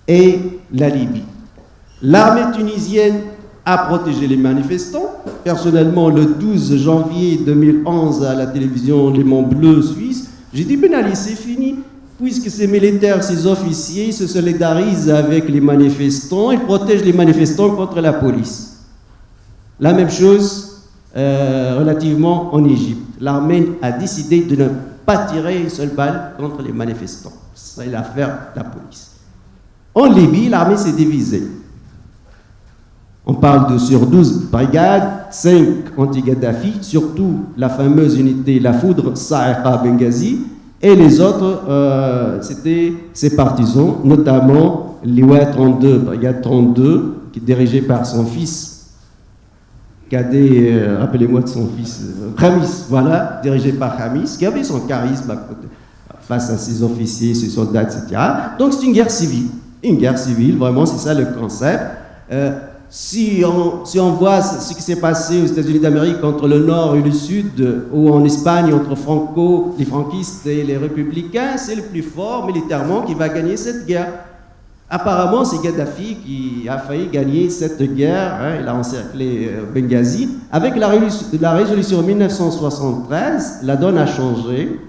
et la Libye. L'armée tunisienne a protégé les manifestants. Personnellement, le 12 janvier 2011, à la télévision Les Monts Bleus suisse, j'ai dit, Ben Ali, c'est fini. Puisque ces militaires, ces officiers se solidarisent avec les manifestants, ils protègent les manifestants contre la police. La même chose relativement en Égypte. L'armée a décidé de ne pas tirer une seule balle contre les manifestants. C'est l'affaire de la police. En Libye, l'armée s'est divisée. On parle de sur 12 brigades, 5 anti-Gaddafi, surtout la fameuse unité La Foudre, Saïqa, Benghazi, et les autres, c'était ses partisans, notamment l'Iwa 32, brigade 32, qui est dirigée par son fils, cadet, rappelez-moi de son fils, Khamis, voilà, dirigé par Khamis, qui avait son charisme face à ses officiers, ses soldats, etc. Donc c'est une guerre civile, vraiment, c'est ça le concept. Si on voit ce qui s'est passé aux États-Unis d'Amérique entre le Nord et le Sud, ou en Espagne entre les franquistes et les républicains, c'est le plus fort militairement qui va gagner cette guerre. Apparemment, c'est Gaddafi qui a failli gagner cette guerre. Hein, il a encerclé Benghazi. Avec la résolution 1973, la donne a changé.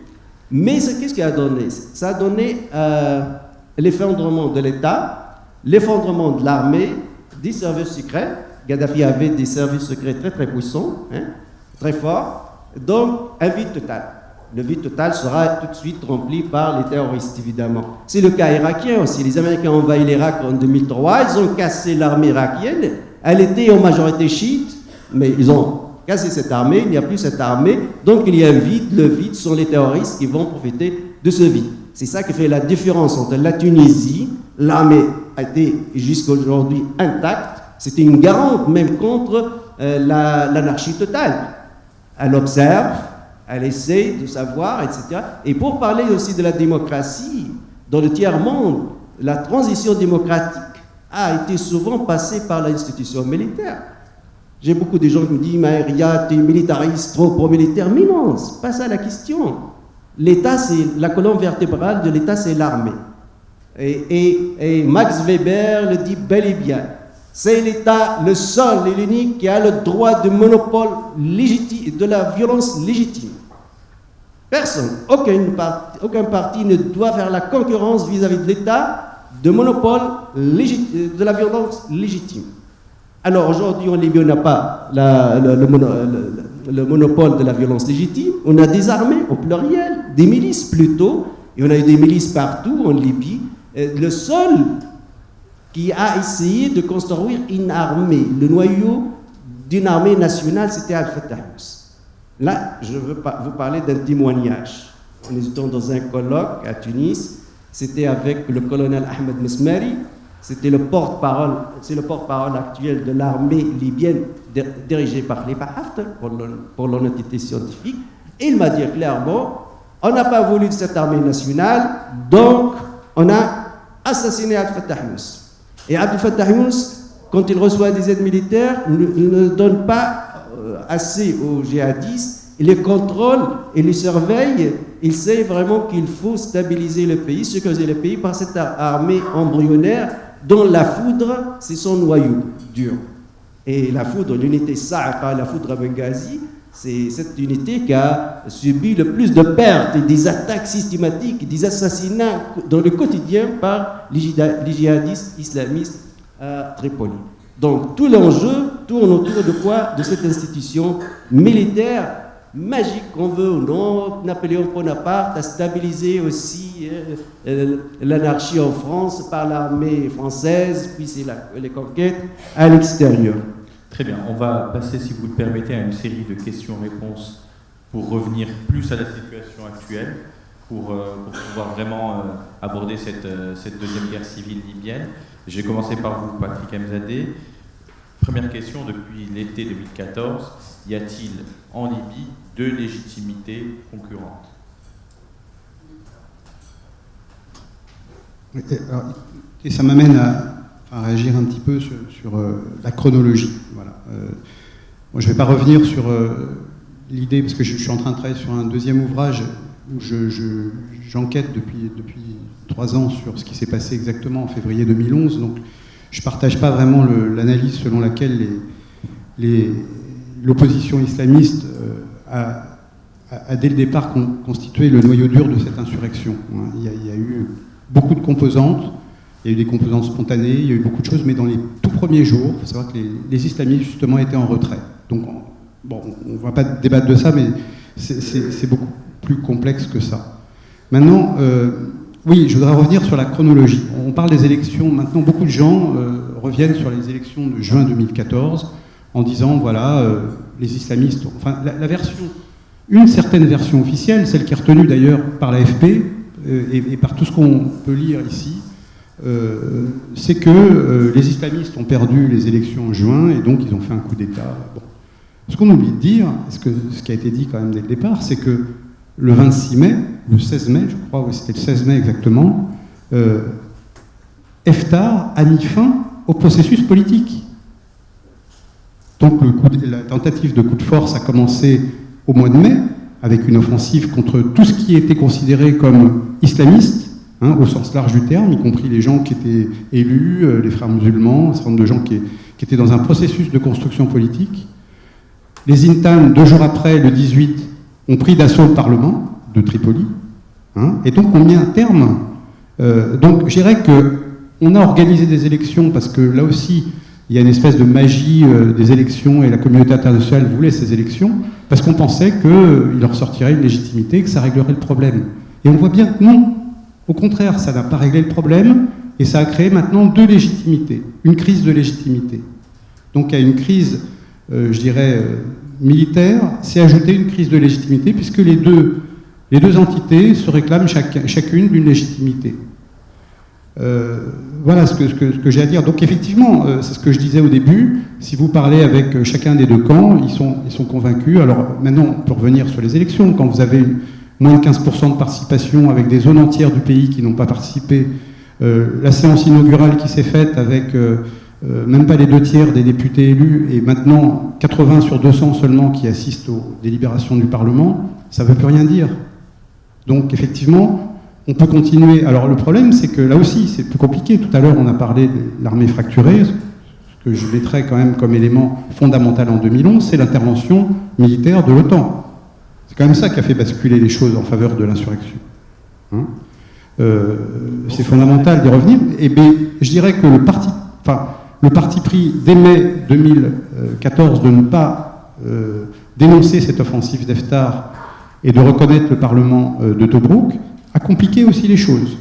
Mais qu'est-ce qui a donné? Ça a donné l'effondrement de l'État, l'effondrement de l'armée, des services secrets. Gaddafi avait des services secrets très très puissants, hein, très forts. Donc, un vide total. Le vide total sera tout de suite rempli par les terroristes, évidemment. C'est le cas irakien aussi. Les Américains ont envahi l'Irak en 2003. Ils ont cassé l'armée irakienne. Elle était en majorité chiite, mais ils ont cassé cette armée. Il n'y a plus cette armée. Donc, il y a un vide. Le vide sont les terroristes qui vont profiter de ce vide. C'est ça qui fait la différence entre la Tunisie. L'armée a été jusqu'à aujourd'hui intacte. C'était une garante même contre l'anarchie totale. Elle observe, elle essaie de savoir, etc. Et pour parler aussi de la démocratie, dans le tiers-monde, la transition démocratique a été souvent passée par l'institution militaire. J'ai beaucoup de gens qui me disent « Mais Riyad, tu es militariste, trop pro-militaire ». Mais non, ce n'est pas ça la question. L'État, c'est la colonne vertébrale de l'État, c'est l'armée. Et Max Weber le dit bel et bien. C'est l'État, le seul et l'unique, qui a le droit de monopole légitime, de la violence légitime. Personne, aucun parti ne doit faire la concurrence vis-à-vis de l'État de monopole de la violence légitime. Alors aujourd'hui, en Libye, on n'a pas le monopole de la violence légitime. On a des armées au pluriel, des milices plutôt, et on a eu des milices partout en Libye. Le seul qui a essayé de construire une armée, le noyau d'une armée nationale, c'était Al-Fatah Yunus. Là, je veux vous parler d'un témoignage. Nous étions dans un colloque à Tunis. C'était avec le colonel Ahmed Mesmeri. C'était le porte-parole, c'est le porte-parole actuel de l'armée libyenne dirigée par Khalifa Haftar pour l'honnêteté scientifique. Et il m'a dit clairement, on n'a pas voulu de cette armée nationale, donc on a assassiné Abdel Fattah Yunus. Et Abdel Fattah Yunus, quand il reçoit des aides militaires, il ne donne pas assez aux djihadistes, il les contrôle, il les surveille, il sait vraiment qu'il faut stabiliser le pays, sécuriser le pays par cette armée embryonnaire dont la foudre, c'est son noyau dur. Et la foudre, l'unité Saïqa, la foudre à Benghazi, c'est cette unité qui a subi le plus de pertes et des attaques systématiques, des assassinats dans le quotidien par les djihadistes islamistes à Tripoli. Donc tout l'enjeu tourne autour de quoi? De cette institution militaire magique qu'on veut ou non. Napoléon Bonaparte a stabilisé aussi l'anarchie en France par l'armée française, puis c'est les conquêtes à l'extérieur. Très bien, on va passer, si vous le permettez, à une série de questions-réponses pour revenir plus à la situation actuelle. pour pouvoir vraiment aborder cette deuxième guerre civile libyenne. Je vais commencer par vous, Patrick Mzadeh. Première question, depuis l'été 2014, y a-t-il en Libye deux légitimités concurrentes? Et ça m'amène à réagir un petit peu sur la chronologie. Voilà. Moi, je ne vais pas revenir sur l'idée, parce que je suis en train de travailler sur un deuxième ouvrage où j'enquête depuis 3 ans sur ce qui s'est passé exactement en février 2011. Donc, je ne partage pas vraiment l'analyse selon laquelle l'opposition islamiste a dès le départ constitué le noyau dur de cette insurrection. Il y a eu beaucoup de composantes, il y a eu des composantes spontanées, il y a eu beaucoup de choses, mais dans les tout premiers jours, il faut savoir que les islamistes justement étaient en retrait. Donc, bon, on ne va pas débattre de ça, mais c'est beaucoup plus complexe que ça. Maintenant, oui, je voudrais revenir sur la chronologie. On parle des élections, maintenant beaucoup de gens reviennent sur les élections de juin 2014 en disant, voilà, les islamistes, enfin la version, une certaine version officielle, celle qui est retenue d'ailleurs par l'AFP et par tout ce qu'on peut lire ici, c'est que les islamistes ont perdu les élections en juin et donc ils ont fait un coup d'État. Bon. Ce qu'on oublie de dire, ce qui a été dit quand même dès le départ, c'est que le 26 mai, le 16 mai, je crois, oui, c'était le 16 mai exactement, Haftar a mis fin au processus politique. Donc la tentative de coup de force a commencé au mois de mai, avec une offensive contre tout ce qui était considéré comme islamiste, au sens large du terme, y compris les gens qui étaient élus, les frères musulmans, un certain nombre de gens qui étaient dans un processus de construction politique. Les Intan, 2 jours après, le 18, ont pris d'assaut le Parlement de Tripoli, et donc ont mis un terme. Donc je dirais qu'on a organisé des élections, parce que là aussi, il y a une espèce de magie des élections, et la communauté internationale voulait ces élections, parce qu'on pensait qu'il leur sortirait une légitimité, que ça réglerait le problème. Et on voit bien que non. Au contraire, ça n'a pas réglé le problème, et ça a créé maintenant 2 légitimités, une crise de légitimité. Donc à une crise, je dirais, militaire, s'est ajoutée une crise de légitimité, puisque les deux entités se réclament chacune d'une légitimité. Voilà ce que j'ai à dire. Donc effectivement, c'est ce que je disais au début, si vous parlez avec chacun des 2 camps, ils sont convaincus. Alors maintenant, on peut revenir sur les élections. Quand vous avez moins de 15% de participation avec des zones entières du pays qui n'ont pas participé, la séance inaugurale qui s'est faite avec même pas les 2 tiers des députés élus, et maintenant 80 sur 200 seulement qui assistent aux délibérations du Parlement, ça ne veut plus rien dire. Donc effectivement, on peut continuer. Alors le problème, c'est que là aussi, c'est plus compliqué. Tout à l'heure, on a parlé de l'armée fracturée, ce que je mettrais quand même comme élément fondamental en 2011, c'est l'intervention militaire de l'OTAN. C'est quand même ça qui a fait basculer les choses en faveur de l'insurrection. C'est fondamental d'y revenir. Et bien, je dirais que le parti pris dès mai 2014 de ne pas dénoncer cette offensive d'Haftar et de reconnaître le Parlement de Tobrouk a compliqué aussi les choses.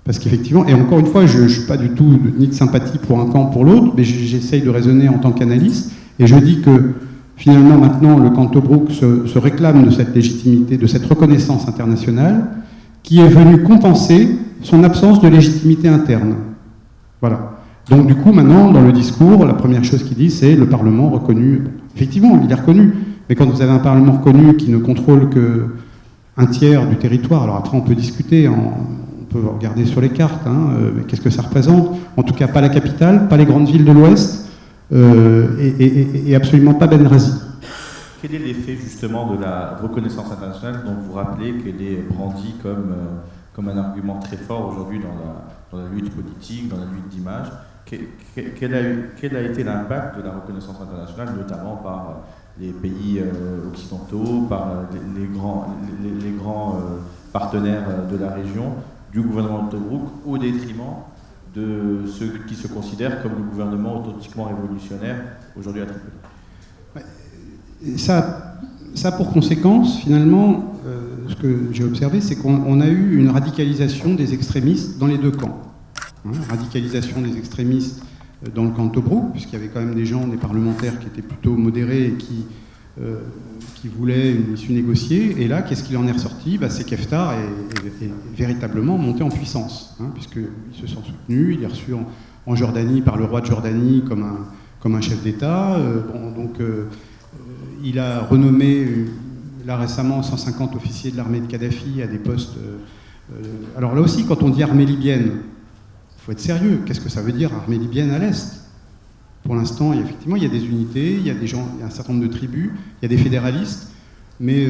Parce qu'effectivement, et encore une fois, je ne suis pas du tout ni de sympathie pour un camp ou pour l'autre, mais j'essaye de raisonner en tant qu'analyste, et je dis que finalement, maintenant, le camp Tobrouk se réclame de cette légitimité, de cette reconnaissance internationale, qui est venue compenser son absence de légitimité interne. Voilà. Donc du coup, maintenant, dans le discours, la première chose qu'il dit, c'est le Parlement reconnu. Effectivement, il est reconnu, mais quand vous avez un Parlement reconnu qui ne contrôle qu'un tiers du territoire, alors après on peut discuter, on peut regarder sur les cartes, mais qu'est-ce que ça représente? En tout cas, pas la capitale, pas les grandes villes de l'Ouest, et absolument pas Benghazi. Quel est l'effet justement de la reconnaissance internationale dont vous rappelez qu'elle est brandie comme un argument très fort aujourd'hui dans la lutte politique, dans la lutte d'image? Quel a été l'impact de la reconnaissance internationale, notamment par les pays occidentaux, par les grands partenaires de la région, du gouvernement de Tobrouk, au détriment de ceux qui se considèrent comme le gouvernement authentiquement révolutionnaire aujourd'hui à Tripoli? Ça a pour conséquence, finalement, ce que j'ai observé, c'est qu'on a eu une radicalisation des extrémistes dans les 2 camps. Radicalisation des extrémistes dans le camp de Tobrouk, puisqu'il y avait quand même des parlementaires qui étaient plutôt modérés et qui qui voulait une issue négociée. Et là, qu'est-ce qu'il en est ressorti? C'est qu'Haftar est véritablement monté en puissance, puisqu'ils se sont soutenus. Il est reçu en Jordanie par le roi de Jordanie comme un chef d'État. Il a renommé, là récemment, 150 officiers de l'armée de Kadhafi à des postes. Alors là aussi, quand on dit armée libyenne, il faut être sérieux. Qu'est-ce que ça veut dire, armée libyenne à l'Est? Pour l'instant, effectivement, il y a des unités, il y a des gens, il y a un certain nombre de tribus, il y a des fédéralistes, mais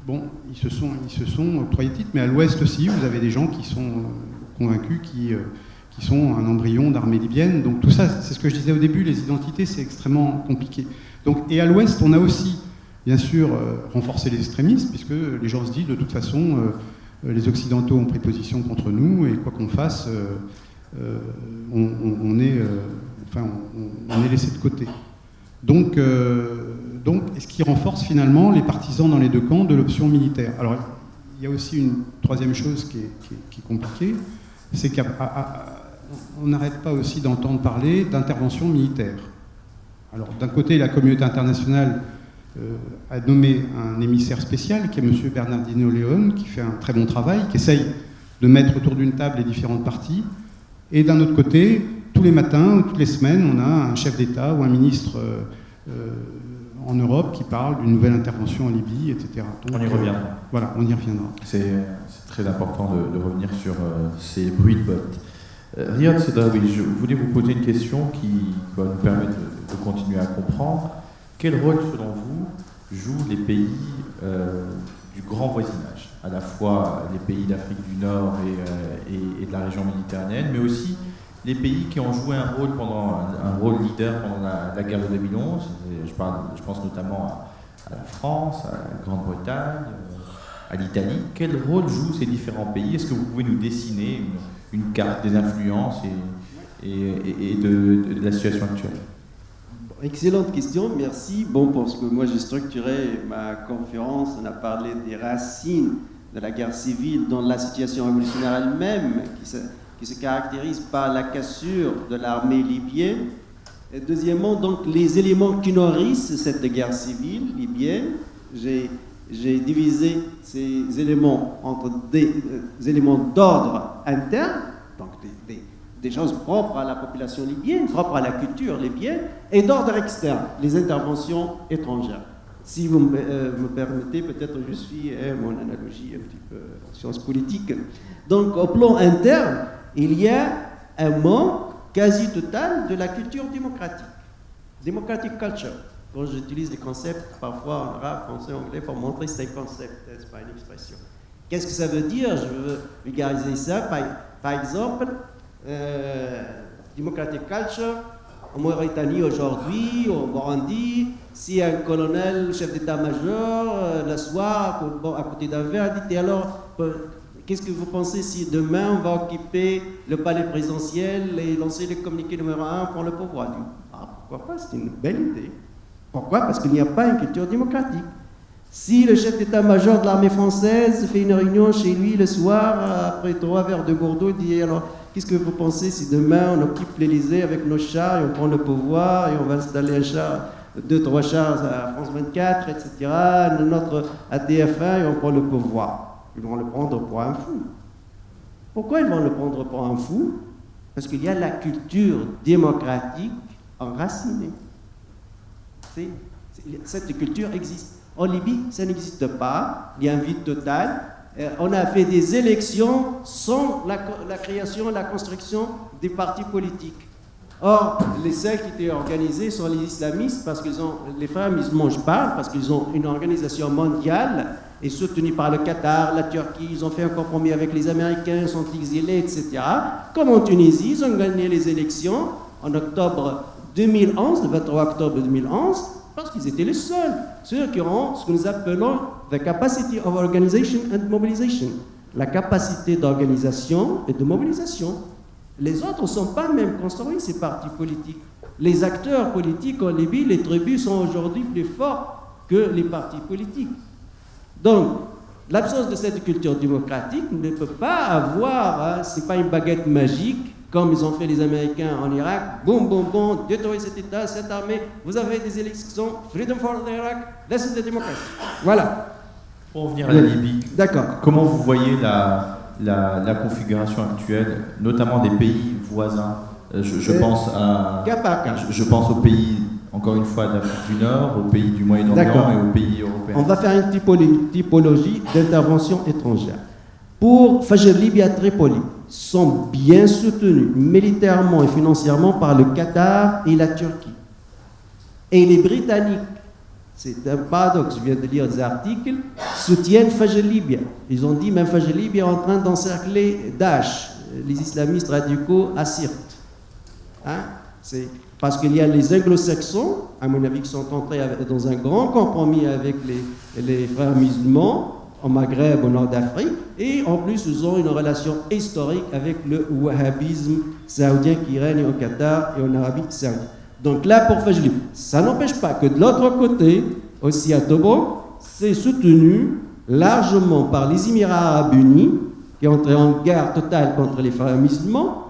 ils se sont octroyés titre. Mais à l'Ouest aussi, vous avez des gens qui sont convaincus, qui sont un embryon d'armée libyenne. Donc tout ça, c'est ce que je disais au début, les identités, c'est extrêmement compliqué. Et à l'Ouest, on a aussi, bien sûr, renforcé les extrémistes, puisque les gens se disent, de toute façon, les Occidentaux ont pris position contre nous, et quoi qu'on fasse, on est laissé de côté. Donc, ce qui renforce finalement les partisans dans les deux camps de l'option militaire. Alors, il y a aussi une troisième chose qui est compliquée, c'est qu'on n'arrête pas aussi d'entendre parler d'intervention militaire. Alors, d'un côté, la communauté internationale a nommé un émissaire spécial, qui est M. Bernardino León, qui fait un très bon travail, qui essaye de mettre autour d'une table les différentes parties. Et d'un autre côté, tous les matins ou toutes les semaines, on a un chef d'État ou un ministre en Europe qui parle d'une nouvelle intervention en Libye, etc. Donc, on y reviendra. Voilà, on y reviendra. C'est très important de revenir sur ces bruits de bottes. Riyad Sedawi, je voulais vous poser une question qui va nous permettre de continuer à comprendre. Quel rôle, selon vous, jouent les pays du grand voisinage, à la fois les pays d'Afrique du Nord et de la région méditerranéenne, mais aussi les pays qui ont joué un rôle leader pendant la guerre de 2011. Je pense notamment à la France, à la Grande-Bretagne, à l'Italie. Quel rôle jouent ces différents pays? Est-ce que vous pouvez nous dessiner une carte des influences et de la situation actuelle? Excellente question, merci. Parce que moi j'ai structuré ma conférence, on a parlé des racines de la guerre civile dans la situation révolutionnaire elle-même, qui se caractérise par la cassure de l'armée libyenne. Et deuxièmement, donc, les éléments qui nourrissent cette guerre civile libyenne. J'ai divisé ces éléments entre des éléments d'ordre interne, donc des choses propres à la population libyenne, propres à la culture libyenne, et d'ordre externe, les interventions étrangères. Si vous me permettez, peut-être je suis mon analogie un petit peu en sciences politiques. Donc, au plan interne, il y a un manque quasi total de la culture démocratique. Democratic culture. Quand j'utilise les concepts, parfois en arabe, français, anglais, pour montrer que c'est un concept, c'est pas une expression. Qu'est-ce que ça veut dire? Je veux vulgariser ça. Par exemple, democratic culture, en Mauritanie aujourd'hui, au Burundi, si un colonel, chef d'état-major, le soir, à côté d'un verre, dit, et alors, qu'est-ce que vous pensez si demain on va occuper le palais présidentiel et lancer le communiqué numéro 1 pour le pouvoir? Pourquoi pas? C'est une belle idée. Pourquoi? Parce qu'il n'y a pas une culture démocratique. Si le chef d'état-major de l'armée française fait une réunion chez lui le soir, après 3 verres de Bordeaux, il dit alors, qu'est-ce que vous pensez si demain on occupe l'Élysée avec nos chars et on prend le pouvoir et on va installer un char, 2-3 chars à France 24, etc., notre à TF1 et on prend le pouvoir? Ils vont le prendre pour un fou. Pourquoi ils vont le prendre pour un fou? Parce qu'il y a la culture démocratique enracinée. Cette culture existe. En Libye, ça n'existe pas. Il y a un vide total. On a fait des élections sans la création, la construction des partis politiques. Or, les seuls qui étaient organisés sont les islamistes, parce qu'ils ont, les frères musulmans, je parle, parce qu'ils ont une organisation mondiale et soutenue par le Qatar, la Turquie. Ils ont fait un compromis avec les Américains, ils sont exilés, etc. Comme en Tunisie, ils ont gagné les élections en octobre 2011, le 23 octobre 2011, parce qu'ils étaient les seuls, ceux qui ont ce que nous appelons the capacity of organization and mobilization, la capacité d'organisation et de mobilisation. Les autres ne sont pas même construits, ces partis politiques. Les acteurs politiques en Libye, les tribus sont aujourd'hui plus forts que les partis politiques. Donc, l'absence de cette culture démocratique ne peut pas avoir, ce n'est pas une baguette magique comme ils ont fait les Américains en Irak, boum, boum, boum, détruisez cet État, cette armée, vous avez des élections, freedom for the Iraq, laissez la démocratie. Voilà. Pour revenir à la Libye, D'accord. comment vous voyez la configuration actuelle, notamment des pays voisins? Je pense Cas par cas. je pense aux pays, encore une fois, d'Afrique du Nord, aux pays du Moyen-Orient D'accord. et aux pays européens. On va faire une typologie d'intervention étrangère. Pour Fajr Libye à Tripoli, sont bien soutenus militairement et financièrement par le Qatar et la Turquie. Et les Britanniques, c'est un paradoxe, je viens de lire des articles, soutiennent Fajr Libya. Ils ont dit même Fajr Libya est en train d'encercler Daesh, les islamistes radicaux à Sirte. Hein? C'est parce qu'il y a les anglo-saxons, à mon avis, qui sont entrés dans un grand compromis avec les frères musulmans au Maghreb, au nord d'Afrique, et en plus, ils ont une relation historique avec le wahhabisme saoudien qui règne au Qatar et en Arabie saoudite. Donc là, pour Fajr Libya, ça n'empêche pas que de l'autre côté, aussi à Tobruk, c'est soutenu largement par les Émirats arabes unis, qui ont entré en guerre totale contre les frères musulmans.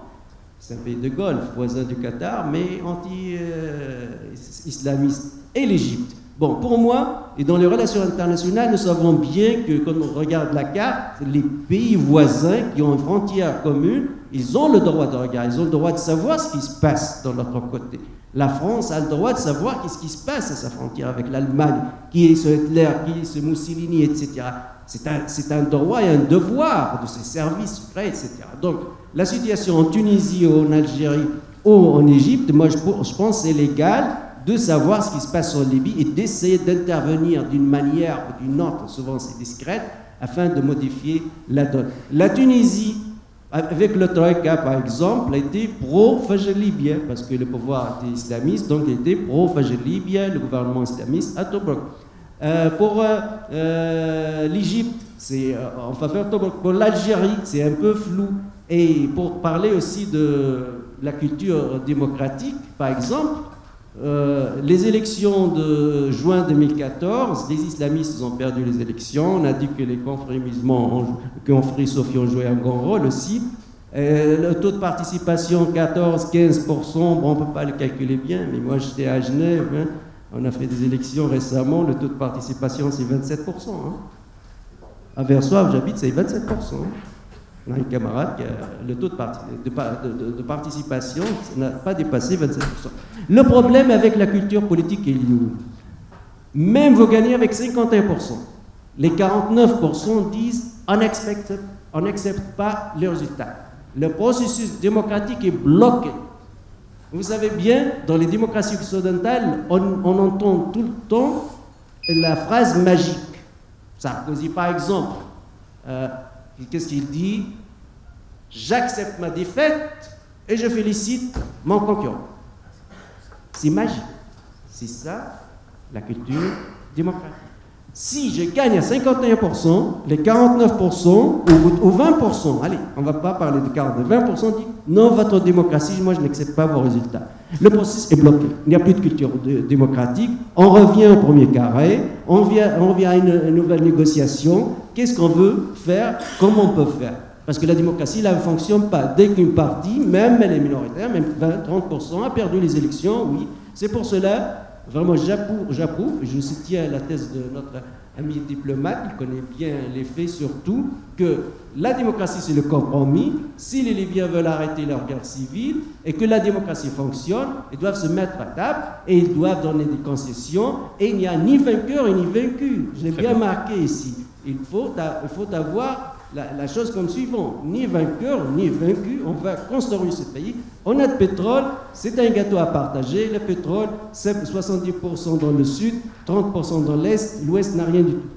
C'est un pays de Golfe, voisin du Qatar, mais anti-islamiste, et l'Égypte. Bon, pour moi, et dans les relations internationales, nous savons bien que quand on regarde la carte, les pays voisins qui ont une frontière commune, ils ont le droit de regarder, ils ont le droit de savoir ce qui se passe de l'autre côté. La France a le droit de savoir qu'est-ce qui se passe à sa frontière avec l'Allemagne, qui est ce Hitler, qui est ce Mussolini, etc. C'est un droit et un devoir de ses services secrets, etc. Donc, la situation en Tunisie ou en Algérie ou en Égypte, moi je pense que c'est légal de savoir ce qui se passe en Libye et d'essayer d'intervenir d'une manière ou d'une autre, souvent c'est discrète, afin de modifier la donne. La Tunisie, avec le Troïka par exemple, a été pro-Fajr libyen, parce que le pouvoir était islamiste, donc il était pro-Fajr libyen, le gouvernement islamiste à Tobruk. Pour l'Égypte, c'est en faveur de Tobruk. Pour l'Algérie, c'est un peu flou. Et pour parler aussi de la culture démocratique, par exemple, les élections de juin 2014, les islamistes ont perdu les élections. On a dit que les confrères musulmans, confrères sophies ont joué un grand rôle aussi. Le taux de participation, 14-15%, bon, on ne peut pas le calculer bien, mais moi j'étais à Genève, hein, on a fait des élections récemment, le taux de participation c'est 27%. Hein. À Versoix, j'habite, c'est 27%. Hein. On a un camarade qui a le taux de participation n'a pas dépassé 27%. Le problème avec la culture politique est lié. Même vous gagnez avec 51%. Les 49% disent on n'accepte pas les résultats. Le processus démocratique est bloqué. Vous savez bien, dans les démocraties occidentales, on entend tout le temps la phrase magique. Sarkozy, par exemple, qu'est-ce qu'il dit? J'accepte ma défaite et je félicite mon concurrent. C'est magique. C'est ça, la culture démocratique. Si je gagne à 51%, les 49% ou 20%, allez, on ne va pas parler de 40%, 20% dit non, votre démocratie, moi je n'accepte pas vos résultats. Le processus est bloqué. Il n'y a plus de culture démocratique. On revient au premier carré, on revient à une nouvelle négociation. Qu'est-ce qu'on veut faire? Comment on peut faire? Parce que la démocratie, là, ne fonctionne pas. Dès qu'une partie, même elle est minoritaire, même 20-30%, a perdu les élections, oui. C'est pour cela. Vraiment, j'approuve, je soutiens la thèse de notre ami diplomate, il connaît bien les faits surtout, que la démocratie c'est le compromis. Si les Libyens veulent arrêter leur guerre civile et que la démocratie fonctionne, ils doivent se mettre à table et ils doivent donner des concessions et il n'y a ni vainqueur ni vaincu. Je l'ai bien marqué ici. Il faut avoir la chose comme suivant, ni vainqueur ni vaincu, on va construire ce pays. On a de pétrole, c'est un gâteau à partager. Le pétrole, c'est 70% dans le sud, 30% dans l'est, l'ouest n'a rien du tout.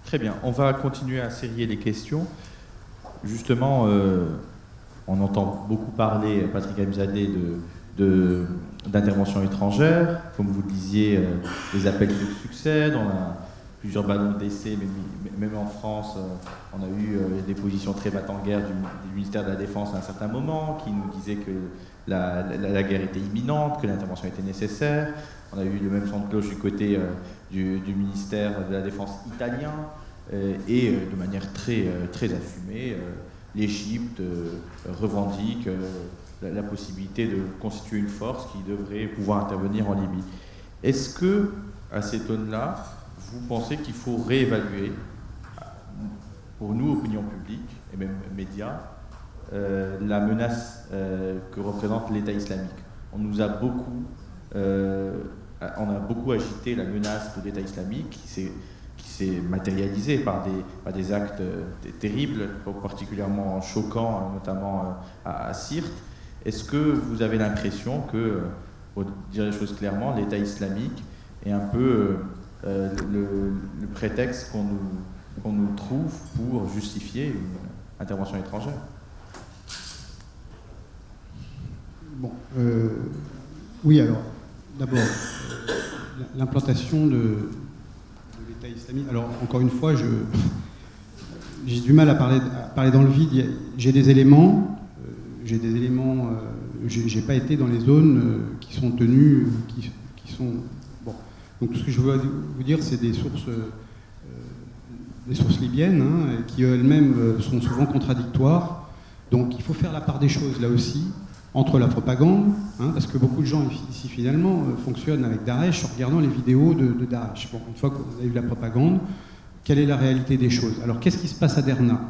Très bien, on va continuer à sérier les questions. Justement, on entend beaucoup parler, Patrick Amzadeh, d'intervention étrangère. Comme vous le disiez, les appels se succèdent, on a plusieurs ballons d'essai, même en France, on a eu des positions très battant-guerre du ministère de la Défense à un certain moment, qui nous disait que la guerre était imminente, que l'intervention était nécessaire. On a eu le même son de cloche du côté du ministère de la Défense italien, et de manière très assumée, l'Égypte revendique la possibilité de constituer une force qui devrait pouvoir intervenir en Libye. Est-ce que, à cette aune-là, vous pensez qu'il faut réévaluer, pour nous, opinion publique et même médias, la menace que représente l'État islamique? On a beaucoup agité la menace de l'État islamique qui s'est matérialisée par des actes terribles, particulièrement choquants, notamment à Sirte. Est-ce que vous avez l'impression que, pour dire les choses clairement, l'État islamique est un peu le prétexte qu'on nous trouve pour justifier une intervention étrangère? Bon, oui, alors, d'abord, l'implantation de l'État islamique. Alors, encore une fois, j'ai du mal à parler dans le vide. J'ai des éléments. J'ai pas été dans les zones qui sont tenues, qui sont. Bon. Donc, tout ce que je veux vous dire, c'est des sources libyennes, hein, qui elles-mêmes sont souvent contradictoires. Donc, il faut faire la part des choses là aussi entre la propagande, hein, parce que beaucoup de gens ici finalement fonctionnent avec Daesh en regardant les vidéos de Daesh. Bon, une fois qu'on a eu la propagande, quelle est la réalité des choses? Alors qu'est-ce qui se passe à Derna?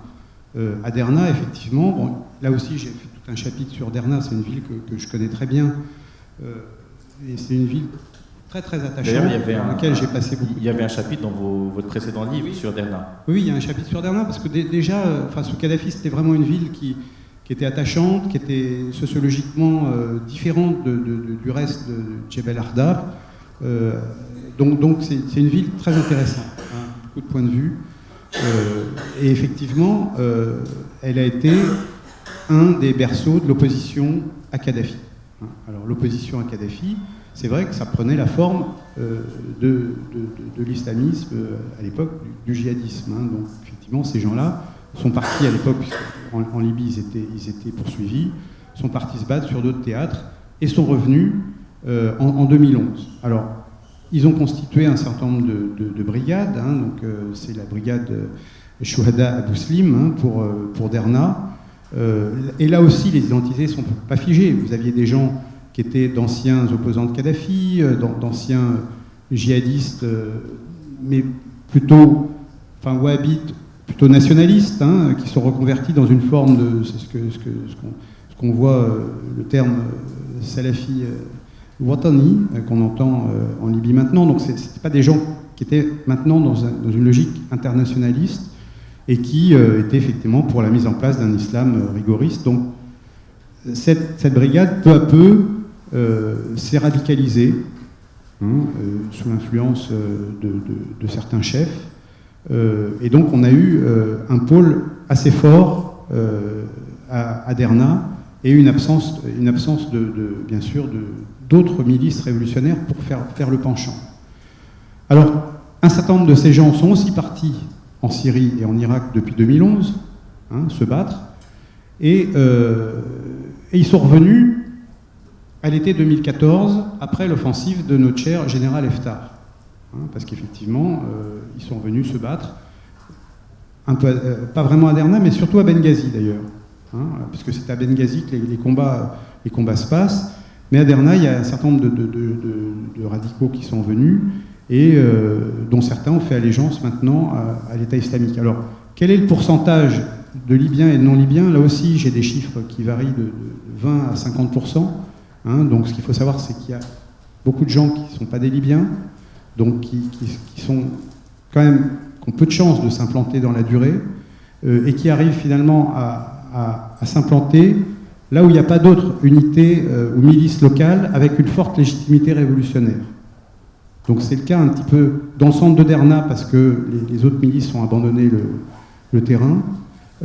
À Derna, effectivement, bon, là aussi j'ai fait tout un chapitre sur Derna, c'est une ville que je connais très bien, et c'est une ville très très attachante, dans laquelle j'ai passé beaucoup. Il y avait un chapitre dans votre précédent livre sur Derna. Oui, il y a un chapitre sur Derna, parce que déjà, sous Kadhafi, c'était vraiment une ville qui était attachante, qui était sociologiquement différente du reste de Djebel Ardab. Donc c'est une ville très intéressante, hein, beaucoup de points de vue. Et effectivement, elle a été un des berceaux de l'opposition à Kadhafi. Hein. Alors l'opposition à Kadhafi, c'est vrai que ça prenait la forme de l'islamisme à l'époque, du djihadisme. Hein. Donc effectivement, ces gens-là sont partis à l'époque, en Libye ils étaient poursuivis, sont partis se battre sur d'autres théâtres et sont revenus en 2011. Alors, ils ont constitué un certain nombre de brigades, hein, donc c'est la brigade Shuhada Abu Slim, hein, pour Derna. Et là aussi, les identités ne sont pas figées. Vous aviez des gens qui étaient d'anciens opposants de Kadhafi, d'anciens djihadistes, mais plutôt wahhabites, plutôt nationalistes, hein, qui sont reconvertis dans une forme de ce qu'on voit, le terme salafi watani, qu'on entend en Libye maintenant. Donc c'est pas des gens qui étaient maintenant dans une logique internationaliste et qui étaient effectivement pour la mise en place d'un islam rigoriste. Donc cette brigade, peu à peu, s'est radicalisée, hein, sous l'influence de certains chefs. Et donc on a eu un pôle assez fort à Derna et une absence bien sûr d'autres milices révolutionnaires pour faire le penchant. Alors un certain nombre de ces gens sont aussi partis en Syrie et en Irak depuis 2011, hein, se battre, et ils sont revenus à l'été 2014 après l'offensive de notre cher général Haftar. Parce qu'effectivement, ils sont venus se battre, un peu, pas vraiment à Derna, mais surtout à Benghazi d'ailleurs, hein, parce que c'est à Benghazi que les combats se passent. Mais à Derna, il y a un certain nombre de radicaux qui sont venus et dont certains ont fait allégeance maintenant à l'État islamique. Alors, quel est le pourcentage de Libyens et de non-Libyens? Là aussi, j'ai des chiffres qui varient de 20 à 50%. Hein, donc, ce qu'il faut savoir, c'est qu'il y a beaucoup de gens qui ne sont pas des Libyens, donc qui sont quand même, qui ont peu de chances de s'implanter dans la durée, et qui arrivent finalement à s'implanter là où il n'y a pas d'autres unités ou milices locales avec une forte légitimité révolutionnaire. Donc c'est le cas un petit peu dans le centre de Derna, parce que les autres milices ont abandonné le terrain,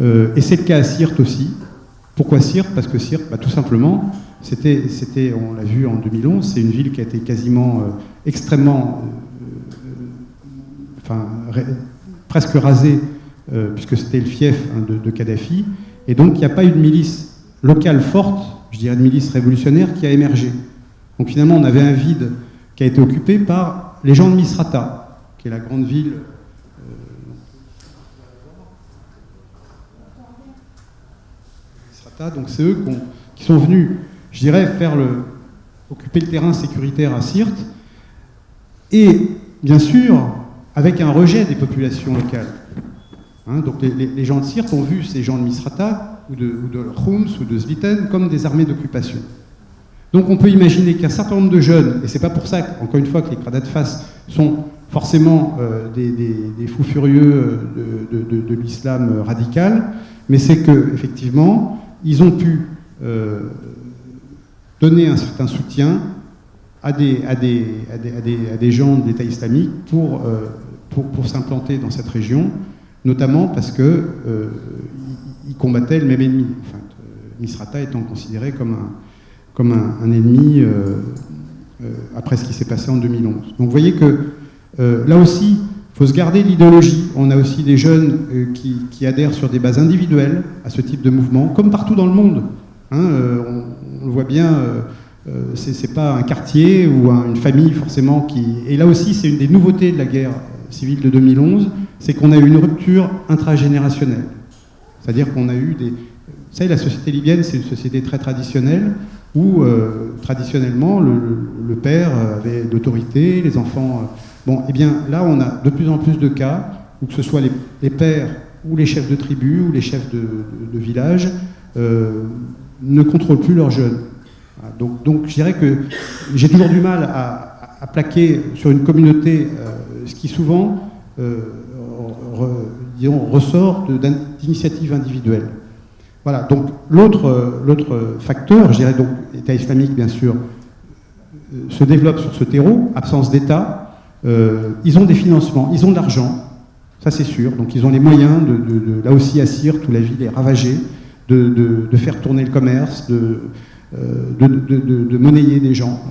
et c'est le cas à Sirte aussi. Pourquoi Sirte? Parce que Sirte, tout simplement, c'était, on l'a vu en 2011, c'est une ville qui a été quasiment extrêmement, presque rasée, puisque c'était le fief, hein, de Kadhafi, et donc il n'y a pas eu de milice locale forte, je dirais de milice révolutionnaire, qui a émergé. Donc finalement, on avait un vide qui a été occupé par les gens de Misrata, qui est la grande ville. Misrata, donc c'est eux qui sont venus, je dirais, occuper le terrain sécuritaire à Sirte, et bien sûr, avec un rejet des populations locales. Hein, donc les gens de Sirte ont vu ces gens de Misrata, ou de Homs, ou de Zviten, comme des armées d'occupation. Donc on peut imaginer qu'un certain nombre de jeunes, et c'est pas pour ça, encore une fois, que les Kradat Fas sont forcément des fous furieux de l'islam radical, mais c'est qu'effectivement, ils ont pu donner un certain soutien à des gens de l'État islamique pour s'implanter dans cette région, notamment parce qu'ils combattaient le même ennemi. Enfin, Misrata étant considéré comme un ennemi après ce qui s'est passé en 2011. Donc vous voyez que là aussi, il faut se garder l'idéologie. On a aussi des jeunes qui adhèrent sur des bases individuelles à ce type de mouvement, comme partout dans le monde. Hein, on le voit bien, c'est pas un quartier ou une famille forcément qui... Et là aussi, c'est une des nouveautés de la guerre civile de 2011, c'est qu'on a eu une rupture intragénérationnelle. C'est-à-dire qu'on a eu des... Vous savez, la société libyenne, c'est une société très traditionnelle, où traditionnellement, le père avait l'autorité, les enfants... Bon, eh bien, là, on a de plus en plus de cas où que ce soit les pères ou les chefs de tribu ou les chefs de village ne contrôlent plus leurs jeunes. Voilà, donc, je dirais que j'ai toujours du mal à plaquer sur une communauté ce qui souvent ressort d'initiatives individuelles. Voilà, donc l'autre facteur, je dirais donc l'État islamique, bien sûr, se développe sur ce terreau, absence d'État. Ils ont des financements, ils ont de l'argent, ça c'est sûr, donc ils ont les moyens là aussi à Sirte, où la ville est ravagée, de faire tourner le commerce, de monnayer des gens,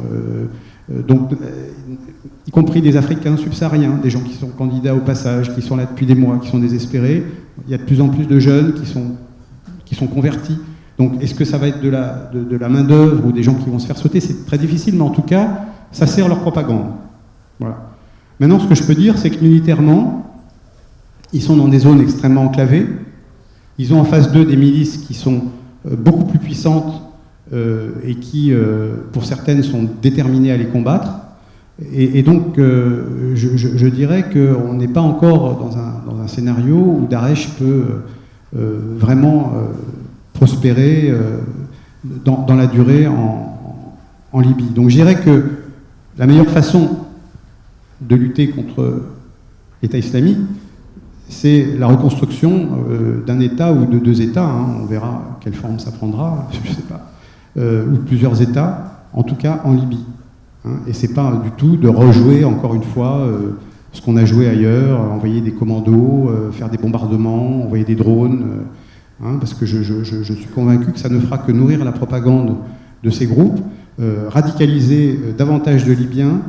y compris des Africains subsahariens, des gens qui sont candidats au passage, qui sont là depuis des mois, qui sont désespérés. Il y a de plus en plus de jeunes qui sont convertis. Donc est-ce que ça va être de la main-d'œuvre ou des gens qui vont se faire sauter? C'est très difficile, mais en tout cas, ça sert leur propagande. Voilà. Maintenant, ce que je peux dire, c'est que militairement, ils sont dans des zones extrêmement enclavées. Ils ont en face d'eux des milices qui sont beaucoup plus puissantes et qui, pour certaines, sont déterminées à les combattre. Et donc, je dirais qu'on n'est pas encore dans un scénario où Daesh peut vraiment prospérer dans la durée en Libye. Donc, je dirais que la meilleure façon de lutter contre l'État islamique, c'est la reconstruction d'un État ou de deux États, hein, on verra quelle forme ça prendra, je ne sais pas, ou de plusieurs États, en tout cas en Libye. Hein, et c'est pas du tout de rejouer encore une fois ce qu'on a joué ailleurs, envoyer des commandos, faire des bombardements, envoyer des drones, parce que je suis convaincu que ça ne fera que nourrir la propagande de ces groupes, radicaliser davantage de Libyens,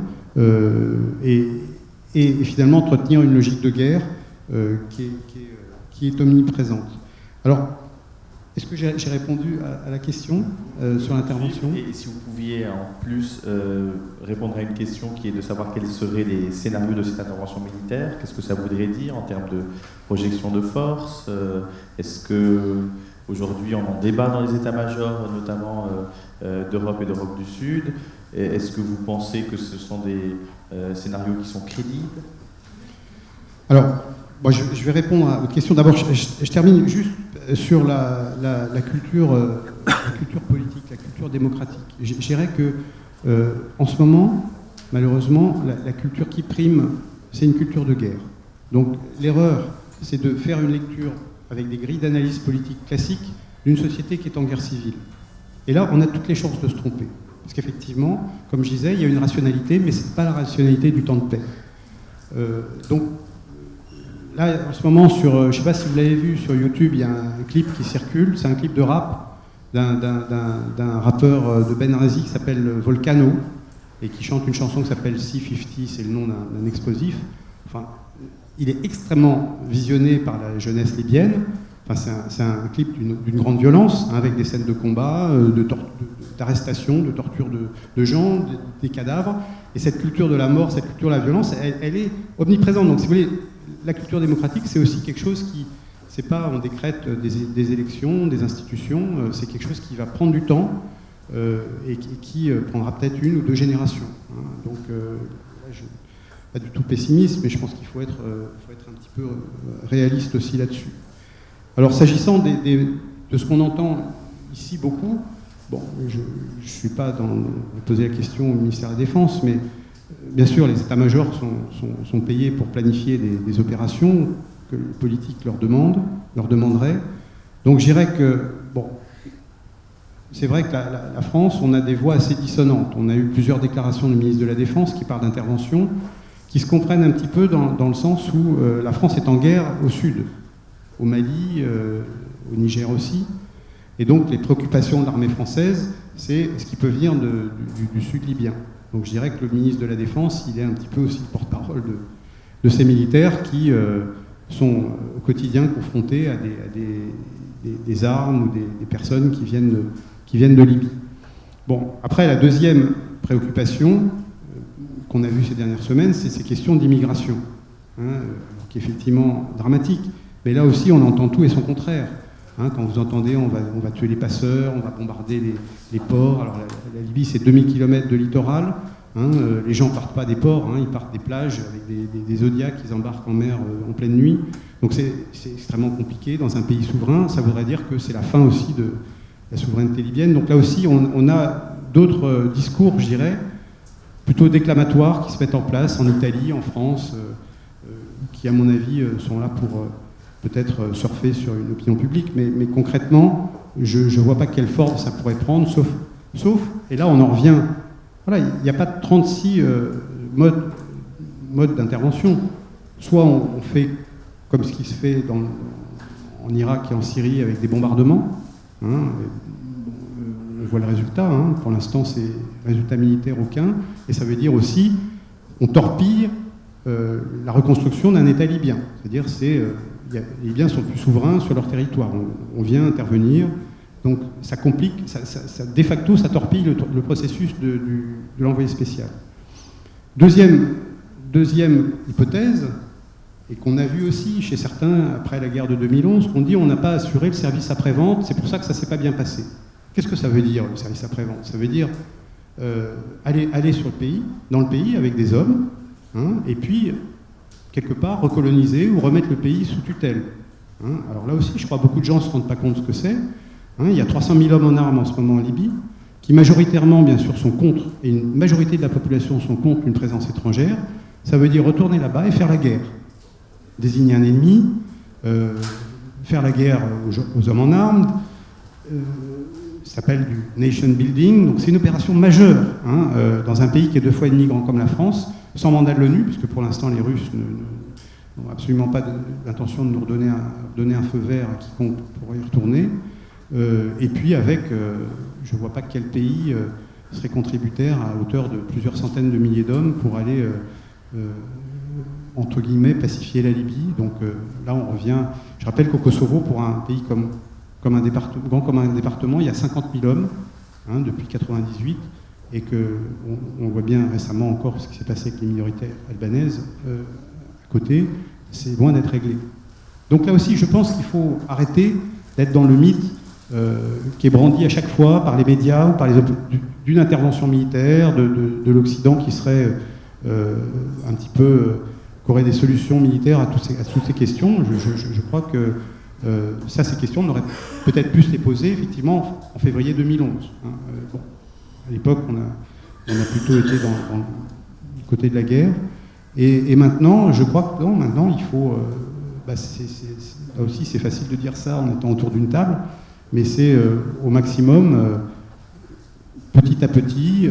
et finalement entretenir une logique de guerre qui est omniprésente. Alors, est-ce que j'ai répondu à la question sur l'intervention? Et si vous pouviez en plus répondre à une question qui est de savoir quels seraient les scénarios de cette intervention militaire, qu'est-ce que ça voudrait dire en termes de projection de force? Est-ce qu'aujourd'hui on en débat dans les états-majors, notamment d'Europe et d'Europe du Sud? Est-ce que vous pensez que ce sont des scénarios qui sont crédibles? Alors, bon, je vais répondre à votre question. D'abord, je termine juste sur la culture politique, la culture démocratique. Je dirais que, en ce moment, malheureusement, la culture qui prime, c'est une culture de guerre. Donc, l'erreur, c'est de faire une lecture avec des grilles d'analyse politique classiques d'une société qui est en guerre civile. Et là, on a toutes les chances de se tromper. Parce qu'effectivement, comme je disais, il y a une rationalité, mais ce n'est pas la rationalité du temps de paix. Donc, là, en ce moment, je ne sais pas si vous l'avez vu sur YouTube, il y a un clip qui circule, c'est un clip de rap d'un rappeur de Benghazi qui s'appelle Volcano, et qui chante une chanson qui s'appelle C-50, c'est le nom d'un explosif. Enfin, il est extrêmement visionné par la jeunesse libyenne. Enfin, c'est un clip d'une grande violence, hein, avec des scènes de combat, d'arrestation, de torture de gens, des cadavres. Et cette culture de la mort, cette culture de la violence, elle est omniprésente. Donc, si vous voulez, la culture démocratique, c'est aussi quelque chose c'est pas on décrète des élections, des institutions, c'est quelque chose qui va prendre du temps et qui prendra peut-être 1 ou 2 générations. Hein. Donc, là, je pas du tout pessimiste, mais je pense qu'il faut être un petit peu réaliste aussi là-dessus. Alors, s'agissant de ce qu'on entend ici beaucoup, bon, je ne suis pas dans poser la question au ministère de la Défense, mais bien sûr, les états-majors sont payés pour planifier des opérations que les politiques leur demanderaient. Donc, je dirais que, bon, c'est vrai que la France, on a des voix assez dissonantes. On a eu plusieurs déclarations du ministre de la Défense qui parlent d'intervention, qui se comprennent un petit peu dans le sens où la France est en guerre au sud, au Mali, au Niger aussi. Et donc les préoccupations de l'armée française, c'est ce qui peut venir du sud libyen. Donc je dirais que le ministre de la Défense, il est un petit peu aussi le porte-parole de ces militaires qui sont au quotidien confrontés à des armes ou des personnes qui viennent de Libye. Bon, après, la deuxième préoccupation qu'on a vue ces dernières semaines, c'est ces questions d'immigration, hein, qui est effectivement dramatique. Mais là aussi, on entend tout et son contraire. Hein, quand vous entendez, on va tuer les passeurs, on va bombarder les ports. Alors la Libye, c'est 2000 km de littoral. Hein, les gens ne partent pas des ports, hein, ils partent des plages avec des Zodiacs qu'ils embarquent en mer en pleine nuit. Donc c'est extrêmement compliqué dans un pays souverain. Ça voudrait dire que c'est la fin aussi de la souveraineté libyenne. Donc là aussi, on a d'autres discours, je dirais, plutôt déclamatoires qui se mettent en place en Italie, en France, qui à mon avis sont là pour peut-être surfer sur une opinion publique. Mais concrètement, je ne vois pas quelle forme ça pourrait prendre, sauf, et là on en revient, voilà, il n'y a pas de 36 modes d'intervention. Soit on fait comme ce qui se fait en Irak et en Syrie avec des bombardements, hein, on voit le résultat, hein, pour l'instant c'est résultat militaire aucun, et ça veut dire aussi on torpille la reconstruction d'un État libyen, c'est-à-dire les Libyens sont plus souverains sur leur territoire, on vient intervenir, donc ça complique, de facto ça torpille le processus de l'envoyé spécial. Deuxième hypothèse, et qu'on a vu aussi chez certains après la guerre de 2011, qu'on dit on n'a pas assuré le service après-vente, c'est pour ça que ça ne s'est pas bien passé. Qu'est-ce que ça veut dire, le service après-vente? Ça veut dire aller dans le pays avec des hommes, hein, et puis, quelque part, recoloniser ou remettre le pays sous tutelle. Hein. Alors là aussi, je crois que beaucoup de gens ne se rendent pas compte de ce que c'est. Hein. Il y a 300 000 hommes en armes en ce moment en Libye, qui majoritairement, bien sûr, sont contre, et une majorité de la population sont contre une présence étrangère. Ça veut dire retourner là-bas et faire la guerre. Désigner un ennemi, faire la guerre aux hommes en armes, ça s'appelle du nation building, donc c'est une opération majeure, hein, dans un pays qui est 2 fois et demi grand comme la France, sans mandat de l'ONU, puisque pour l'instant les Russes n'ont absolument pas l'intention de nous donner un feu vert à quiconque pour y retourner, et puis avec, je ne vois pas quel pays serait contributaire à hauteur de plusieurs centaines de milliers d'hommes pour aller entre guillemets, pacifier la Libye. Donc là, on revient... Je rappelle qu'au Kosovo, pour un pays grand comme un département, il y a 50 000 hommes, hein, depuis 1998, et qu'on voit bien récemment encore ce qui s'est passé avec les minorités albanaises à côté, c'est loin d'être réglé. Donc là aussi, je pense qu'il faut arrêter d'être dans le mythe qui est brandi à chaque fois par les médias ou par d'une intervention militaire de l'Occident qui serait un petit peu... aurait des solutions militaires à toutes ces questions. Je crois que ces questions, on aurait peut-être pu se les poser effectivement en février 2011. Hein. Bon, à l'époque, on a plutôt été du côté de la guerre. Et maintenant, je crois que non, maintenant, il faut... là aussi, c'est facile de dire ça en étant autour d'une table, mais c'est au maximum, petit à petit...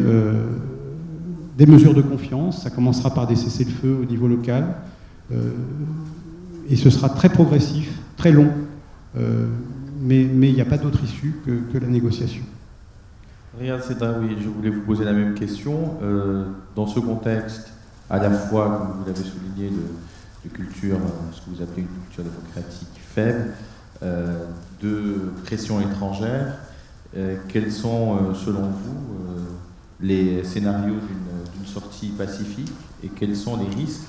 des mesures de confiance, ça commencera par des cessez-le-feu au niveau local, et ce sera très progressif, très long, mais il n'y a pas d'autre issue que la négociation. Riyad Sedra, oui, je voulais vous poser la même question. Dans ce contexte, à la fois, comme vous l'avez souligné, de culture, ce que vous appelez une culture démocratique faible, de pression étrangère, quels sont, selon vous, les scénarios d'une sortie pacifique et quels sont les risques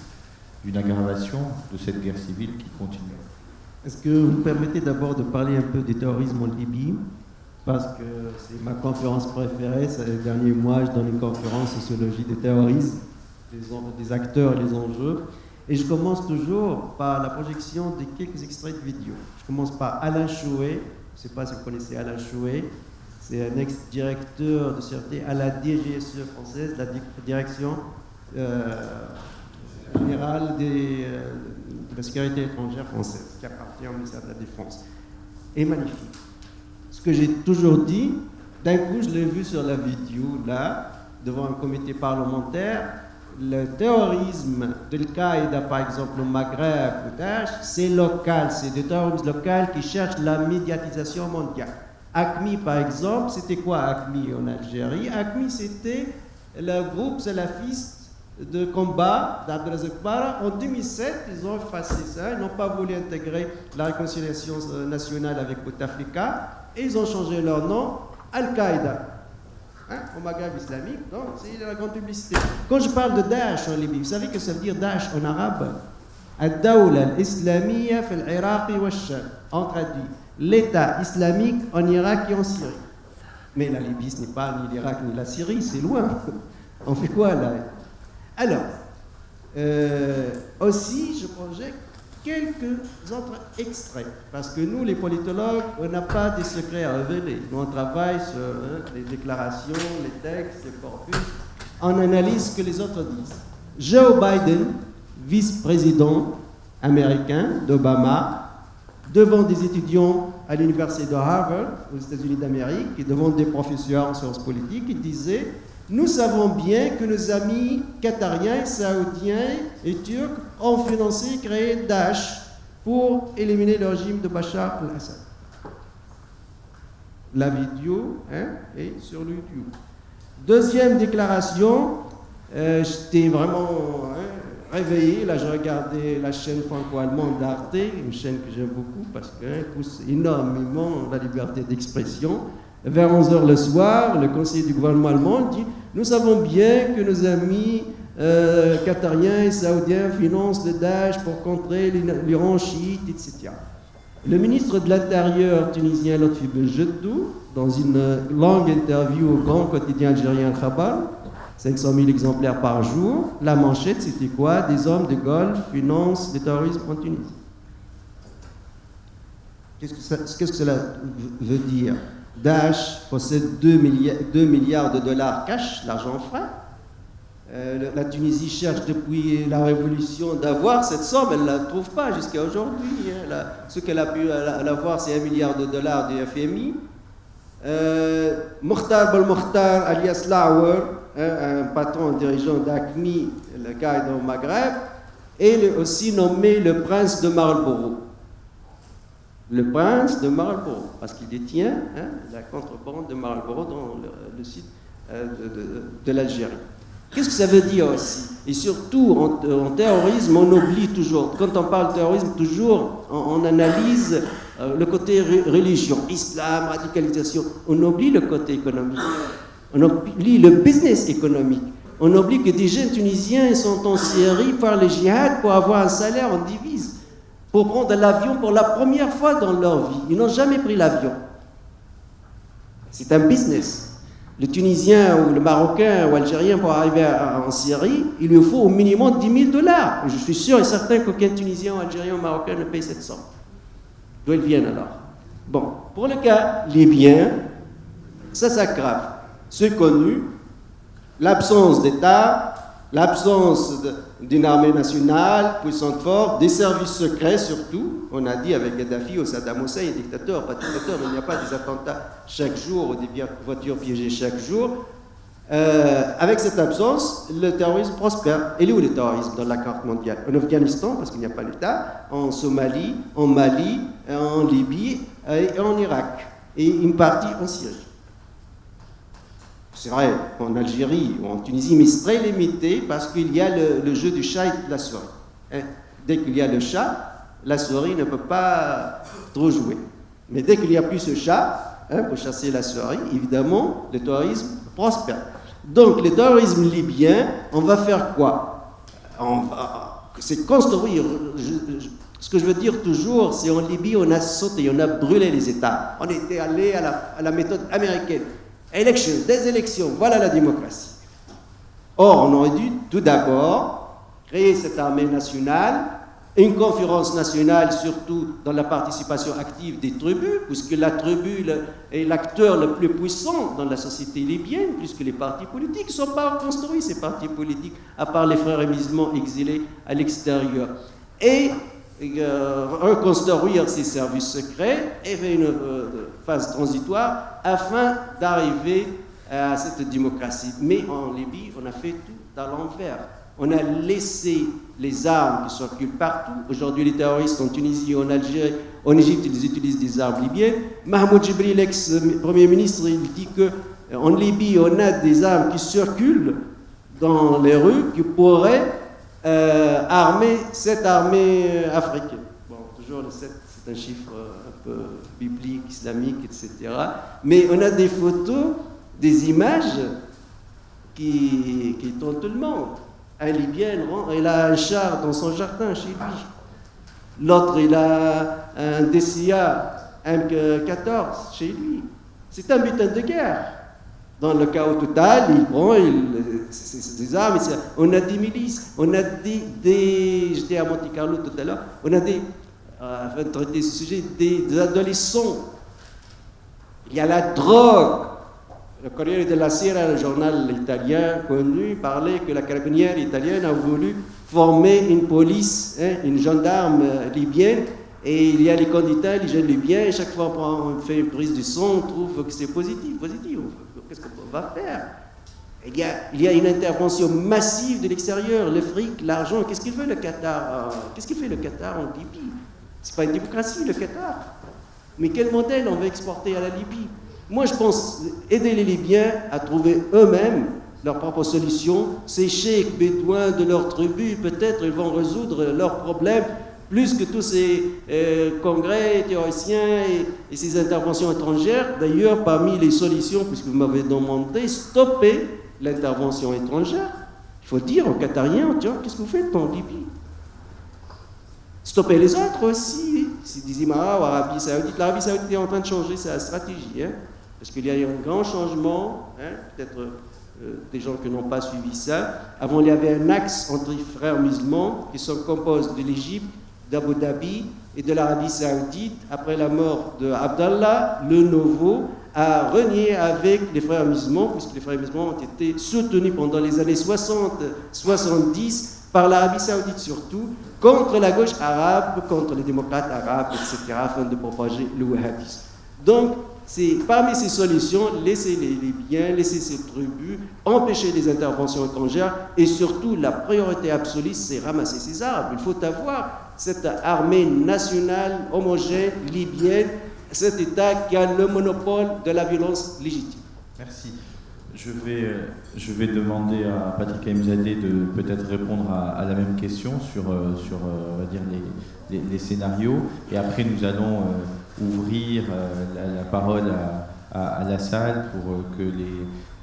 d'une aggravation de cette guerre civile qui continue? Est-ce que vous me permettez d'abord de parler un peu du terrorisme en Libye? Parce que c'est ma conférence préférée. Les derniers mois, je donne une conférence sociologie du terrorisme, des acteurs et les enjeux. Et je commence toujours par la projection de quelques extraits de vidéos. Je commence par Alain Chouet. Je ne sais pas si vous connaissez Alain Chouet. C'est un ex-directeur de sûreté à la DGSE française, la Direction générale de la sécurité étrangère française, qui appartient au ministère de la Défense. Et magnifique. Ce que j'ai toujours dit, d'un coup, je l'ai vu sur la vidéo, là, devant un comité parlementaire. Le terrorisme de Al-Qaïda, par exemple, au Maghreb, ou Daesh, c'est local, c'est des terroristes locaux qui cherchent la médiatisation mondiale. AQMI, par exemple, c'était quoi AQMI en Algérie? AQMI, c'était le groupe salafiste de combat d'Abdelazek Bara. En 2007, ils ont effacé ça, ils n'ont pas voulu intégrer la réconciliation nationale avec Bouteflika, et ils ont changé leur nom, Al-Qaïda. Au Maghreb islamique, donc c'est la grande publicité. Quand je parle de Daesh en Libye, vous savez que ça veut dire Daesh en arabe? Ad-Dawla al-Islamiyya fil Iraq wa Sham. On traduit l'État islamique en Irak et en Syrie. Mais la Libye, ce n'est pas ni l'Irak ni la Syrie, c'est loin. On fait quoi là? Alors, aussi, je projette quelques autres extraits, parce que nous, les politologues, on n'a pas des secrets à révéler. Nous, on travaille sur les déclarations, les textes, les corpus, on analyse ce que les autres disent. Joe Biden, vice-président américain d'Obama, devant des étudiants à l'université de Harvard, aux États-Unis d'Amérique, et devant des professeurs en sciences politiques, il disait: nous savons bien que nos amis qatariens, saoudiens et turcs ont financé et créé Daesh pour éliminer le régime de Bachar al-Assad. La vidéo est sur le YouTube. Deuxième déclaration, j'étais vraiment réveillé. Là, je regardais la chaîne franco-allemande d'Arte, une chaîne que j'aime beaucoup parce qu'elle pousse énormément la liberté d'expression. Vers 11h le soir, le conseiller du gouvernement allemand dit: nous savons bien que nos amis qatariens et saoudiens financent le Daesh pour contrer l'Iran chiite, etc. Le ministre de l'Intérieur tunisien Lotfi Benjedou, dans une longue interview au grand quotidien algérien Al-Khabar, 500 000 exemplaires par jour, la manchette c'était quoi? Des hommes de Golfe financent le terrorisme en Tunisie. Qu'est-ce que cela veut dire? Daesh possède 2 milliards de dollars cash, l'argent frais. La Tunisie cherche depuis la révolution d'avoir cette somme, elle ne la trouve pas jusqu'à aujourd'hui. Ce qu'elle a pu avoir, c'est 1 milliard de dollars du FMI. Mokhtar Belmokhtar, alias Lauer, un patron dirigeant d'AQMI, le gars au Maghreb, est aussi nommé le prince de Marlborough. Le prince de Marlborough, parce qu'il détient la contrebande de Marlborough dans le sud de l'Algérie. Qu'est-ce que ça veut dire aussi? Et surtout, en terrorisme, on oublie toujours, quand on parle de terrorisme, toujours, on analyse le côté religion, islam, radicalisation. On oublie le côté économique. On oublie le business économique. On oublie que des jeunes Tunisiens sont en Syrie par les djihad pour avoir un salaire en divise, pour prendre l'avion pour la première fois dans leur vie. Ils n'ont jamais pris l'avion. C'est un business. Le Tunisien ou le Marocain ou l'Algérien pour arriver en Syrie, il lui faut au minimum 10 000 $. Je suis sûr et certain qu'aucun Tunisien, Algérien ou Marocain ne paye cette somme. D'où ils viennent alors? Bon, pour le cas libyen, ça s'aggrave. C'est connu, l'absence d'État, l'absence d'une armée nationale puissante, forte, des services secrets surtout. On a dit avec Gaddafi ou Saddam Hussein, dictateur, pas dictateur, mais il n'y a pas des attentats chaque jour ou des voitures piégées chaque jour. Avec cette absence, le terrorisme prospère. Et où est le terrorisme dans la carte mondiale? En Afghanistan, parce qu'il n'y a pas d'État, en Somalie, en Mali, en Libye et en Irak. Et une partie en Syrie. C'est vrai, en Algérie ou en Tunisie, mais c'est très limité parce qu'il y a le jeu du chat et de la souris. Dès qu'il y a le chat, la souris ne peut pas trop jouer. Mais dès qu'il n'y a plus ce chat, pour chasser la souris, évidemment, le terrorisme prospère. Donc, le terrorisme libyen, on va faire quoi? C'est construire, Ce que je veux dire toujours, c'est en Libye, on a sauté, on a brûlé les États. On était allé à la méthode américaine. Élection, des élections, voilà la démocratie. Or, on aurait dû tout d'abord créer cette armée nationale, une conférence nationale, surtout dans la participation active des tribus, puisque la tribu est l'acteur le plus puissant dans la société libyenne, puisque les partis politiques ne sont pas construits, ces partis politiques, à part les frères musulmans exilés à l'extérieur. Et reconstruire ces services secrets et faire une phase transitoire afin d'arriver à cette démocratie. Mais en Libye, on a fait tout à l'envers. On a laissé les armes qui circulent partout. Aujourd'hui, les terroristes en Tunisie, en Algérie, en Égypte, ils utilisent des armes libyennes. Mahmoud Jibril, ex-premier ministre, il dit qu'en Libye, on a des armes qui circulent dans les rues qui pourraient armer cette armée africaine. Bon, toujours le 7, c'est un chiffre un peu biblique, islamique, etc. Mais on a des photos, des images qui étonnent tout le monde. Un Libyen, il a un char dans son jardin chez lui. L'autre, il a un DCA M14 chez lui. C'est un butin de guerre. Dans le chaos total, il prend des armes. On a des milices, on a j'étais à Monte Carlo tout à l'heure, on a afin de traiter ce sujet, des adolescents. Il y a la drogue. Le Corriere della Sera, le journal italien connu, parlait que la carabinière italienne a voulu former une police, une gendarme libyenne, et il y a les candidats, les jeunes libyens, et chaque fois qu'on fait une prise du son, on trouve que c'est positif. Qu'est-ce qu'on va faire? Il y a une intervention massive de l'extérieur, le fric, l'argent. Qu'est-ce qu'il veut le Qatar? Qu'est-ce qu'il fait le Qatar en Libye? C'est pas une démocratie, le Qatar. Mais quel modèle on veut exporter à la Libye? Moi, je pense aider les Libyens à trouver eux-mêmes leur propre solution. Ces cheikhs bédouins de leur tribu, peut-être, ils vont résoudre leurs problèmes plus que tous ces congrès théoriciens et ces interventions étrangères. D'ailleurs, parmi les solutions, puisque vous m'avez demandé, stopper l'intervention étrangère. Il faut dire aux Qatariens, tiens, qu'est-ce que vous faites en Libye? Stopper les autres aussi. C'est des Émirats ou Arabie Saoudite. L'Arabie Saoudite est en train de changer sa stratégie, parce qu'il y a eu un grand changement, peut-être des gens qui n'ont pas suivi ça. Avant, il y avait un axe entre les frères musulmans qui se composent de l'Égypte, d'Abu Dhabi et de l'Arabie Saoudite. Après la mort d'Abdallah, le nouveau a renié avec les frères musulmans, puisque les frères musulmans ont été soutenus pendant les années 60-70 par l'Arabie Saoudite surtout, contre la gauche arabe, contre les démocrates arabes, etc., afin de propager le wahhabisme. Donc, c'est parmi ces solutions, laisser les Libyens, laisser ces tribus, empêcher les interventions étrangères, et surtout, la priorité absolue, c'est ramasser ces armes. Il faut avoir cette armée nationale, homogène, libyenne, cet État qui a le monopole de la violence légitime. Merci. Je vais demander à Patrick Aimzadeh de peut-être répondre à la même question sur on va dire les scénarios, et après nous allons ouvrir la parole à la salle pour que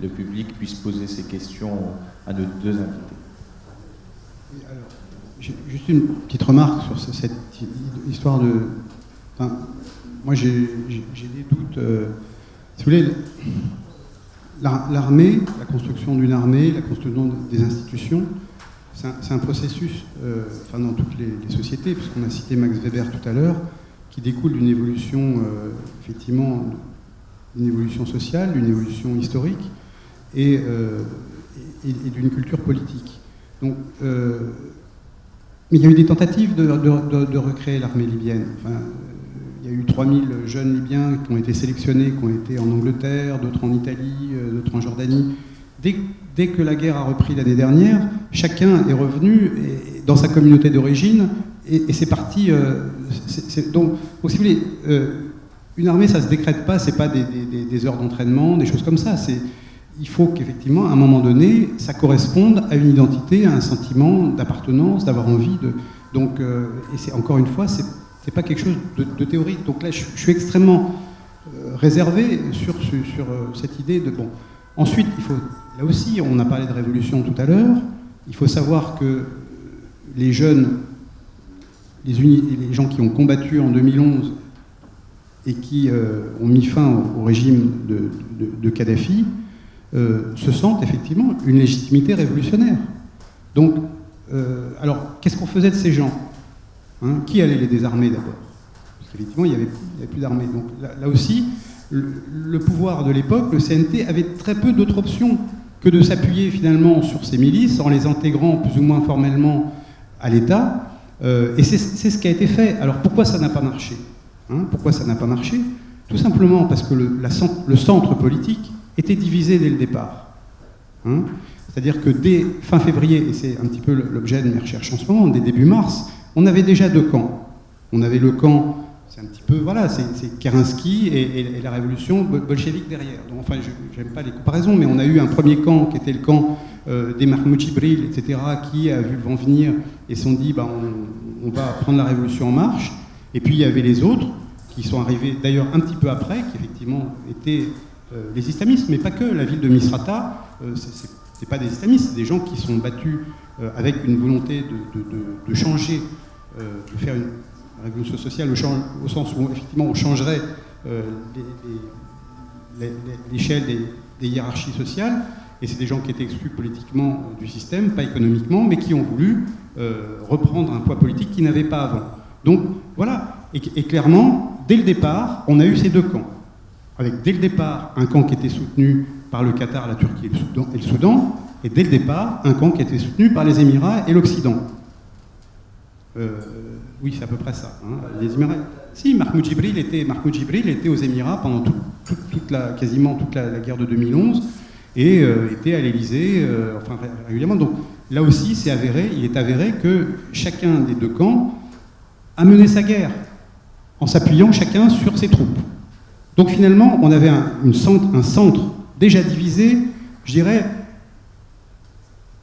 le public puisse poser ses questions à nos deux invités. Alors, juste une petite remarque sur cette histoire de... Enfin, moi j'ai des doutes. Si vous voulez, l'armée, la construction d'une armée, la construction des institutions, c'est un processus, dans toutes les sociétés, puisqu'on a cité Max Weber tout à l'heure, qui découle d'une évolution, effectivement, une évolution sociale, d'une évolution historique et d'une culture politique. Donc, mais il y a eu des tentatives de recréer l'armée libyenne. Enfin, il y a eu 3000 jeunes Libyens qui ont été sélectionnés, qui ont été en Angleterre, d'autres en Italie, d'autres en Jordanie. Dès que la guerre a repris l'année dernière, chacun est revenu dans sa communauté d'origine et c'est parti. Donc, si vous voulez, une armée, ça ne se décrète pas, ce n'est pas des heures d'entraînement, des choses comme ça. Il faut qu'effectivement, à un moment donné, ça corresponde à une identité, à un sentiment d'appartenance, d'avoir envie de... Donc, et c'est encore une fois, c'est pas quelque chose de théorique. Donc là, je suis extrêmement réservé sur cette idée de... Bon. Ensuite, il faut... Là aussi, on a parlé de révolution tout à l'heure. Il faut savoir que les jeunes les gens qui ont combattu en 2011 et qui ont mis fin au régime de Kadhafi se sentent effectivement une légitimité révolutionnaire. Donc, alors, qu'est-ce qu'on faisait de ces gens, hein? Qui allait les désarmer d'abord? Parce qu'effectivement, il n'y avait plus d'armée. Donc là aussi, le pouvoir de l'époque, le CNT, avait très peu d'autres options que de s'appuyer finalement sur ces milices en les intégrant plus ou moins formellement à l'État. Et c'est ce qui a été fait. Alors pourquoi ça n'a pas marché, hein? Pourquoi ça n'a pas marché? Tout simplement parce que le centre politique était divisé dès le départ. Hein? C'est-à-dire que dès fin février, et c'est un petit peu l'objet de mes recherches en ce moment, dès début mars, on avait déjà deux camps. On avait le camp, c'est un petit peu, voilà, c'est Kerensky et la révolution bolchevique derrière. Donc, enfin, j'aime pas les comparaisons, mais on a eu un premier camp qui était le camp des Mahmoud Jibril, etc., qui a vu le vent venir et se sont dit, bah, on va prendre la révolution en marche. Et puis il y avait les autres qui sont arrivés d'ailleurs un petit peu après, qui effectivement étaient les islamistes, mais pas que. La ville de Misrata, c'est pas des islamistes, c'est des gens qui sont battus avec une volonté de changer, de faire une révolution sociale au sens où effectivement on changerait l'échelle des hiérarchies sociales, et c'est des gens qui étaient exclus politiquement du système, pas économiquement, mais qui ont voulu reprendre un poids politique qu'ils n'avaient pas avant. Donc voilà, et clairement, dès le départ, on a eu ces deux camps, avec dès le départ un camp qui était soutenu par le Qatar, la Turquie et le Soudan, et dès le départ un camp qui était soutenu par les Émirats et l'Occident. Oui, c'est à peu près ça. Hein. Les Émirats. Si, Mahmoud Jibril était aux Émirats pendant quasiment toute la guerre de 2011 et était à l'Élysée, enfin régulièrement. Donc là aussi, il est avéré que chacun des deux camps a mené sa guerre en s'appuyant chacun sur ses troupes. Donc finalement, on avait un centre déjà divisé, je dirais.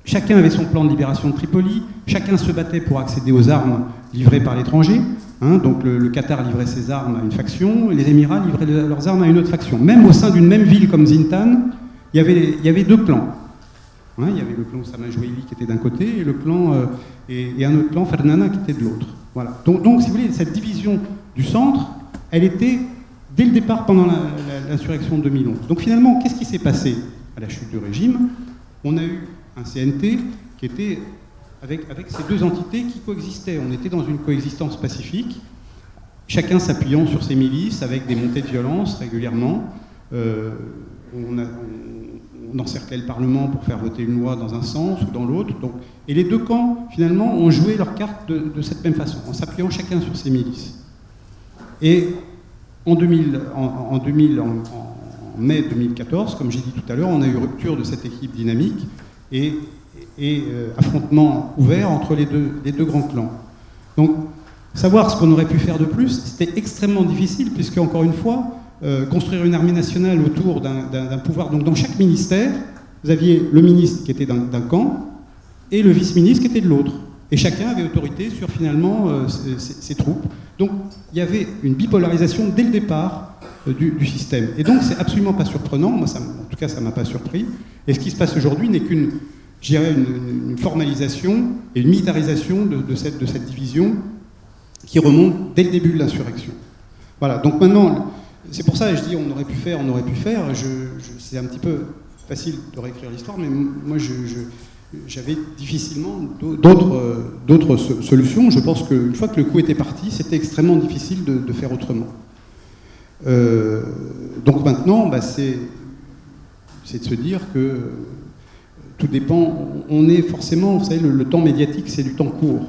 Chacun avait son plan de libération de Tripoli, chacun se battait pour accéder aux armes livrées par l'étranger. Hein, donc le Qatar livrait ses armes à une faction, et les Émirats livraient leurs armes à une autre faction. Même au sein d'une même ville comme Zintan, il y avait deux clans. Hein, il y avait le clan Osama Jouaili qui était d'un côté, et le clan et un autre clan, Fernana, qui était de l'autre. Voilà. Donc, si vous voulez, cette division du centre, elle était dès le départ pendant l'insurrection de 2011. Donc finalement, qu'est-ce qui s'est passé à la chute du régime? On a eu un CNT qui était avec ces deux entités qui coexistaient. On était dans une coexistence pacifique, chacun s'appuyant sur ses milices avec des montées de violence régulièrement. On encerclait le Parlement pour faire voter une loi dans un sens ou dans l'autre. Et les deux camps, finalement, ont joué leurs cartes de cette même façon, en s'appuyant chacun sur ses milices. Et en mai 2014, comme j'ai dit tout à l'heure, on a eu rupture de cette équipe dynamique et affrontement ouvert entre les deux grands clans. Donc, savoir ce qu'on aurait pu faire de plus, c'était extrêmement difficile, puisque, encore une fois, construire une armée nationale autour d'un pouvoir. Donc, dans chaque ministère, vous aviez le ministre qui était d'un camp et le vice-ministre qui était de l'autre. Et chacun avait autorité sur, finalement, ses troupes. Donc, il y avait une bipolarisation dès le départ du système. Et donc, c'est absolument pas surprenant. Moi, en tout cas, ça m'a pas surpris. Et ce qui se passe aujourd'hui n'est qu'une, je dirais, une formalisation et une militarisation de cette division qui remonte dès le début de l'insurrection. Voilà. Donc maintenant, c'est pour ça que je dis on aurait pu faire. C'est un petit peu facile de réécrire l'histoire, mais moi, j'avais difficilement d'autres solutions. Je pense qu'une fois que le coup était parti, c'était extrêmement difficile de faire autrement. Donc maintenant, c'est de se dire que tout dépend. On est forcément, vous savez, le temps médiatique, c'est du temps court.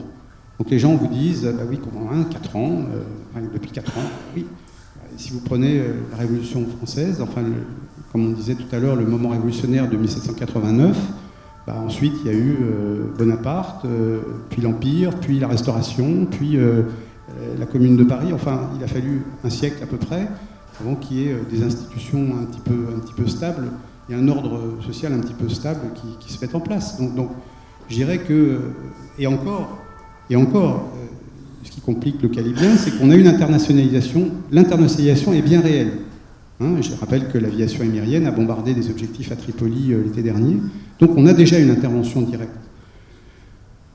Donc les gens vous disent, bah oui, comment, 4 ans, depuis 4 ans, oui. Si vous prenez la Révolution française, enfin, comme on disait tout à l'heure, le moment révolutionnaire de 1789, ensuite il y a eu Bonaparte, puis l'Empire, puis la Restauration, puis la Commune de Paris. Enfin, il a fallu un siècle à peu près avant qu'il y ait des institutions un petit peu stables et un ordre social un petit peu stable qui se mette en place. Donc je dirais que, et encore, ce qui complique le Calibien, c'est qu'on a une internationalisation. L'internationalisation est bien réelle. Hein, je rappelle que l'aviation émirienne a bombardé des objectifs à Tripoli l'été dernier. Donc on a déjà une intervention directe.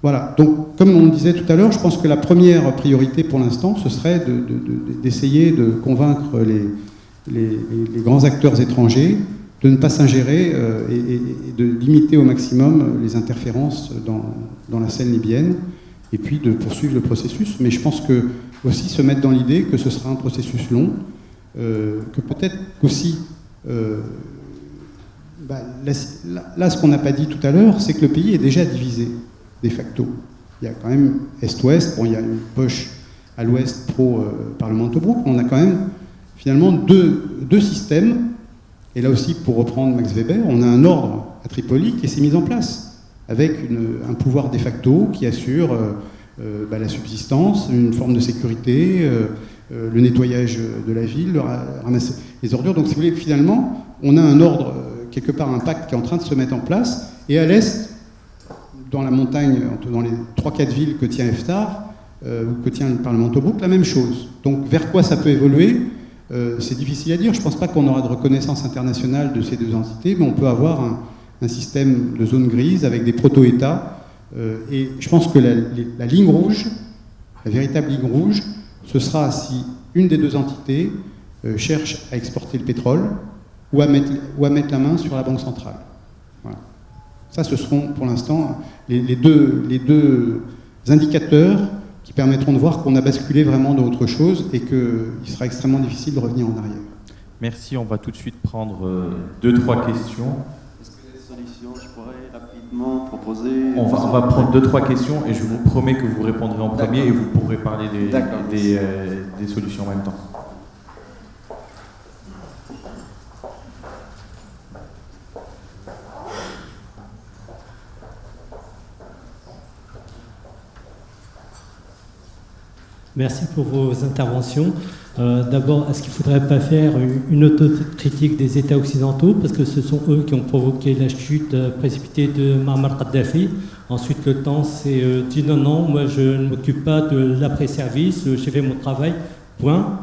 Voilà, donc comme on le disait tout à l'heure, je pense que la première priorité pour l'instant, ce serait d'essayer de convaincre les grands acteurs étrangers de ne pas s'ingérer et de limiter au maximum les interférences dans la scène libyenne, et puis de poursuivre le processus. Mais je pense que aussi se mettre dans l'idée que ce sera un processus long, que peut-être aussi... là, ce qu'on n'a pas dit tout à l'heure, c'est que le pays est déjà divisé, de facto. Il y a quand même Est-Ouest, bon, il y a une poche à l'Ouest pro-Parlement de Tobrouk, mais on a quand même finalement deux systèmes. Et là aussi, pour reprendre Max Weber, on a un ordre à Tripoli qui s'est mis en place, avec un pouvoir de facto qui assure la subsistance, une forme de sécurité, le nettoyage de la ville, ramasser les ordures. Donc si vous voulez, finalement, on a un ordre, quelque part un pacte qui est en train de se mettre en place. Et à l'est, dans la montagne, dans les 3-4 villes que tient Haftar, ou que tient le Parlement de Tobrouk, la même chose. Donc vers quoi ça peut évoluer ? C'est difficile à dire. Je ne pense pas qu'on aura de reconnaissance internationale de ces deux entités, mais on peut avoir un système de zone grise avec des proto-États. Et je pense que la ligne rouge, la véritable ligne rouge, ce sera si une des deux entités cherche à exporter le pétrole ou à mettre la main sur la banque centrale. Voilà. Ça, ce seront pour l'instant les deux indicateurs qui permettront de voir qu'on a basculé vraiment dans autre chose et qu'il sera extrêmement difficile de revenir en arrière. Merci, on va tout de suite prendre 2-3 questions. Est-ce que les solutions, je pourrais rapidement proposer... On va prendre 2-3 questions et je vous promets que vous répondrez en premier et vous pourrez parler des solutions en même temps. Merci pour vos interventions. D'abord, est-ce qu'il ne faudrait pas faire une autocritique des États occidentaux, parce que ce sont eux qui ont provoqué la chute précipitée de Muammar Kadhafi. Ensuite, le temps s'est dit non, moi je ne m'occupe pas de l'après-service, j'ai fait mon travail, point.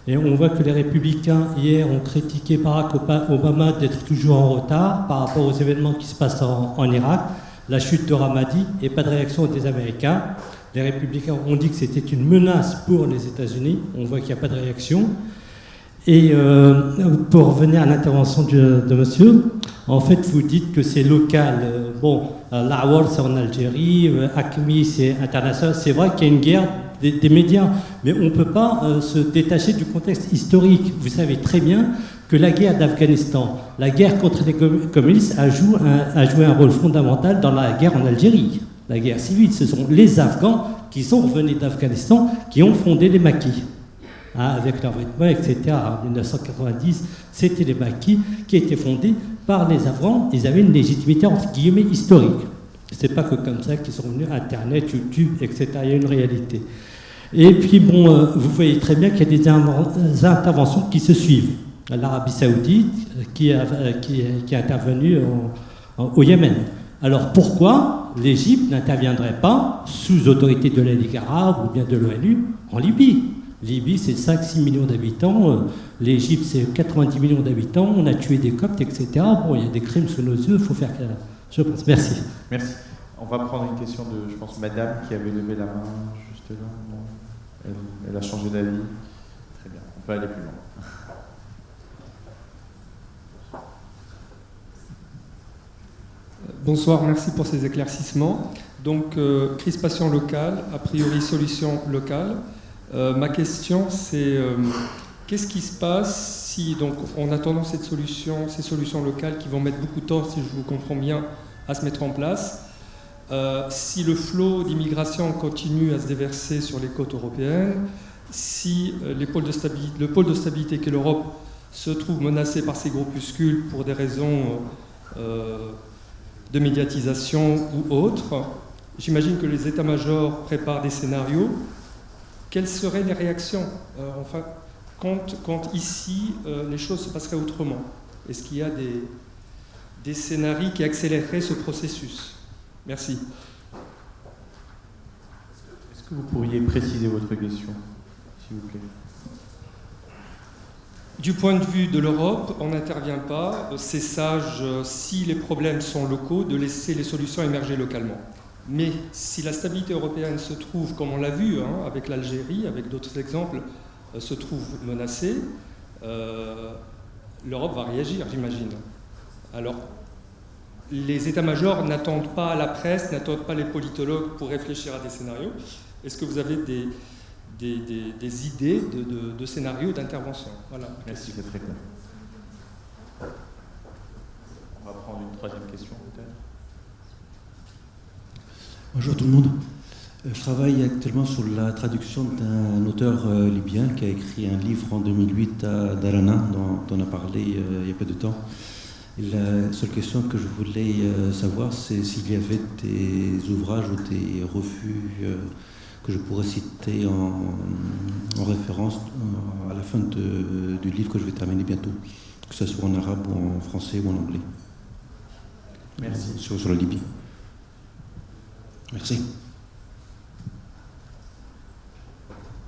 Et on voit que les républicains, hier, ont critiqué Barack Obama d'être toujours en retard par rapport aux événements qui se passent en Irak, la chute de Ramadi, et pas de réaction des Américains. Les républicains ont dit que c'était une menace pour les États-Unis. On voit qu'il n'y a pas de réaction. Et pour revenir à l'intervention de monsieur, en fait, vous dites que c'est local. L'Awar, c'est en Algérie, Acmi, c'est international. C'est vrai qu'il y a une guerre des médias, mais on ne peut pas se détacher du contexte historique. Vous savez très bien que la guerre d'Afghanistan, la guerre contre les communistes, a joué un rôle fondamental dans la guerre en Algérie. La guerre civile, ce sont les Afghans qui sont revenus d'Afghanistan, qui ont fondé les maquis, avec leurs vêtements, etc. En 1990, c'était les maquis qui étaient fondés par les Afghans. Ils avaient une légitimité, entre guillemets, historique. Ce n'est pas que comme ça qu'ils sont venus Internet, YouTube, etc. Il y a une réalité. Et puis, vous voyez très bien qu'il y a des interventions qui se suivent. L'Arabie Saoudite, qui est intervenue au Yémen. Alors pourquoi l'Égypte n'interviendrait pas sous autorité de la Ligue arabe ou bien de l'ONU en Libye ? Libye, c'est 5-6 millions d'habitants. L'Égypte, c'est 90 millions d'habitants. On a tué des Coptes, etc. Bon, il y a des crimes sous nos yeux, il faut faire... Je pense. Merci. Merci. On va prendre une question de, je pense, madame qui avait levé la main juste là. Non, elle a changé d'avis. Très bien. On peut aller plus loin. Bonsoir, merci pour ces éclaircissements. Donc, crispation locale, a priori solution locale. Ma question, c'est qu'est-ce qui se passe si, donc, en attendant ces solutions locales qui vont mettre beaucoup de temps, si je vous comprends bien, à se mettre en place, si le flot d'immigration continue à se déverser sur les côtes européennes, si le pôle de stabilité qu'est l'Europe se trouve menacé par ces groupuscules pour des raisons de médiatisation ou autres, j'imagine que les états-majors préparent des scénarios. Quelles seraient les réactions quand ici les choses se passeraient autrement? Est-ce qu'il y a des scénarios qui accéléreraient ce processus? Merci. Est-ce que vous pourriez préciser votre question, s'il vous plaît? Du point de vue de l'Europe, on n'intervient pas. C'est sage, si les problèmes sont locaux, de laisser les solutions émerger localement. Mais si la stabilité européenne se trouve, comme on l'a vu avec l'Algérie, avec d'autres exemples, se trouve menacée, l'Europe va réagir, j'imagine. Alors, les états-majors n'attendent pas la presse, n'attendent pas les politologues pour réfléchir à des scénarios. Est-ce que vous avez des idées de scénarios d'intervention? Voilà. Merci, c'est très clair. On va prendre une troisième question peut-être. Bonjour tout le monde. Je travaille actuellement sur la traduction d'un auteur libyen qui a écrit un livre en 2008 à Darana, dont on a parlé il y a peu de temps. Et la seule question que je voulais savoir, c'est s'il y avait des ouvrages ou des revues que je pourrais citer en référence à la fin du livre que je vais terminer bientôt, que ce soit en arabe ou en français ou en anglais. Merci. Sur la Libye. Merci.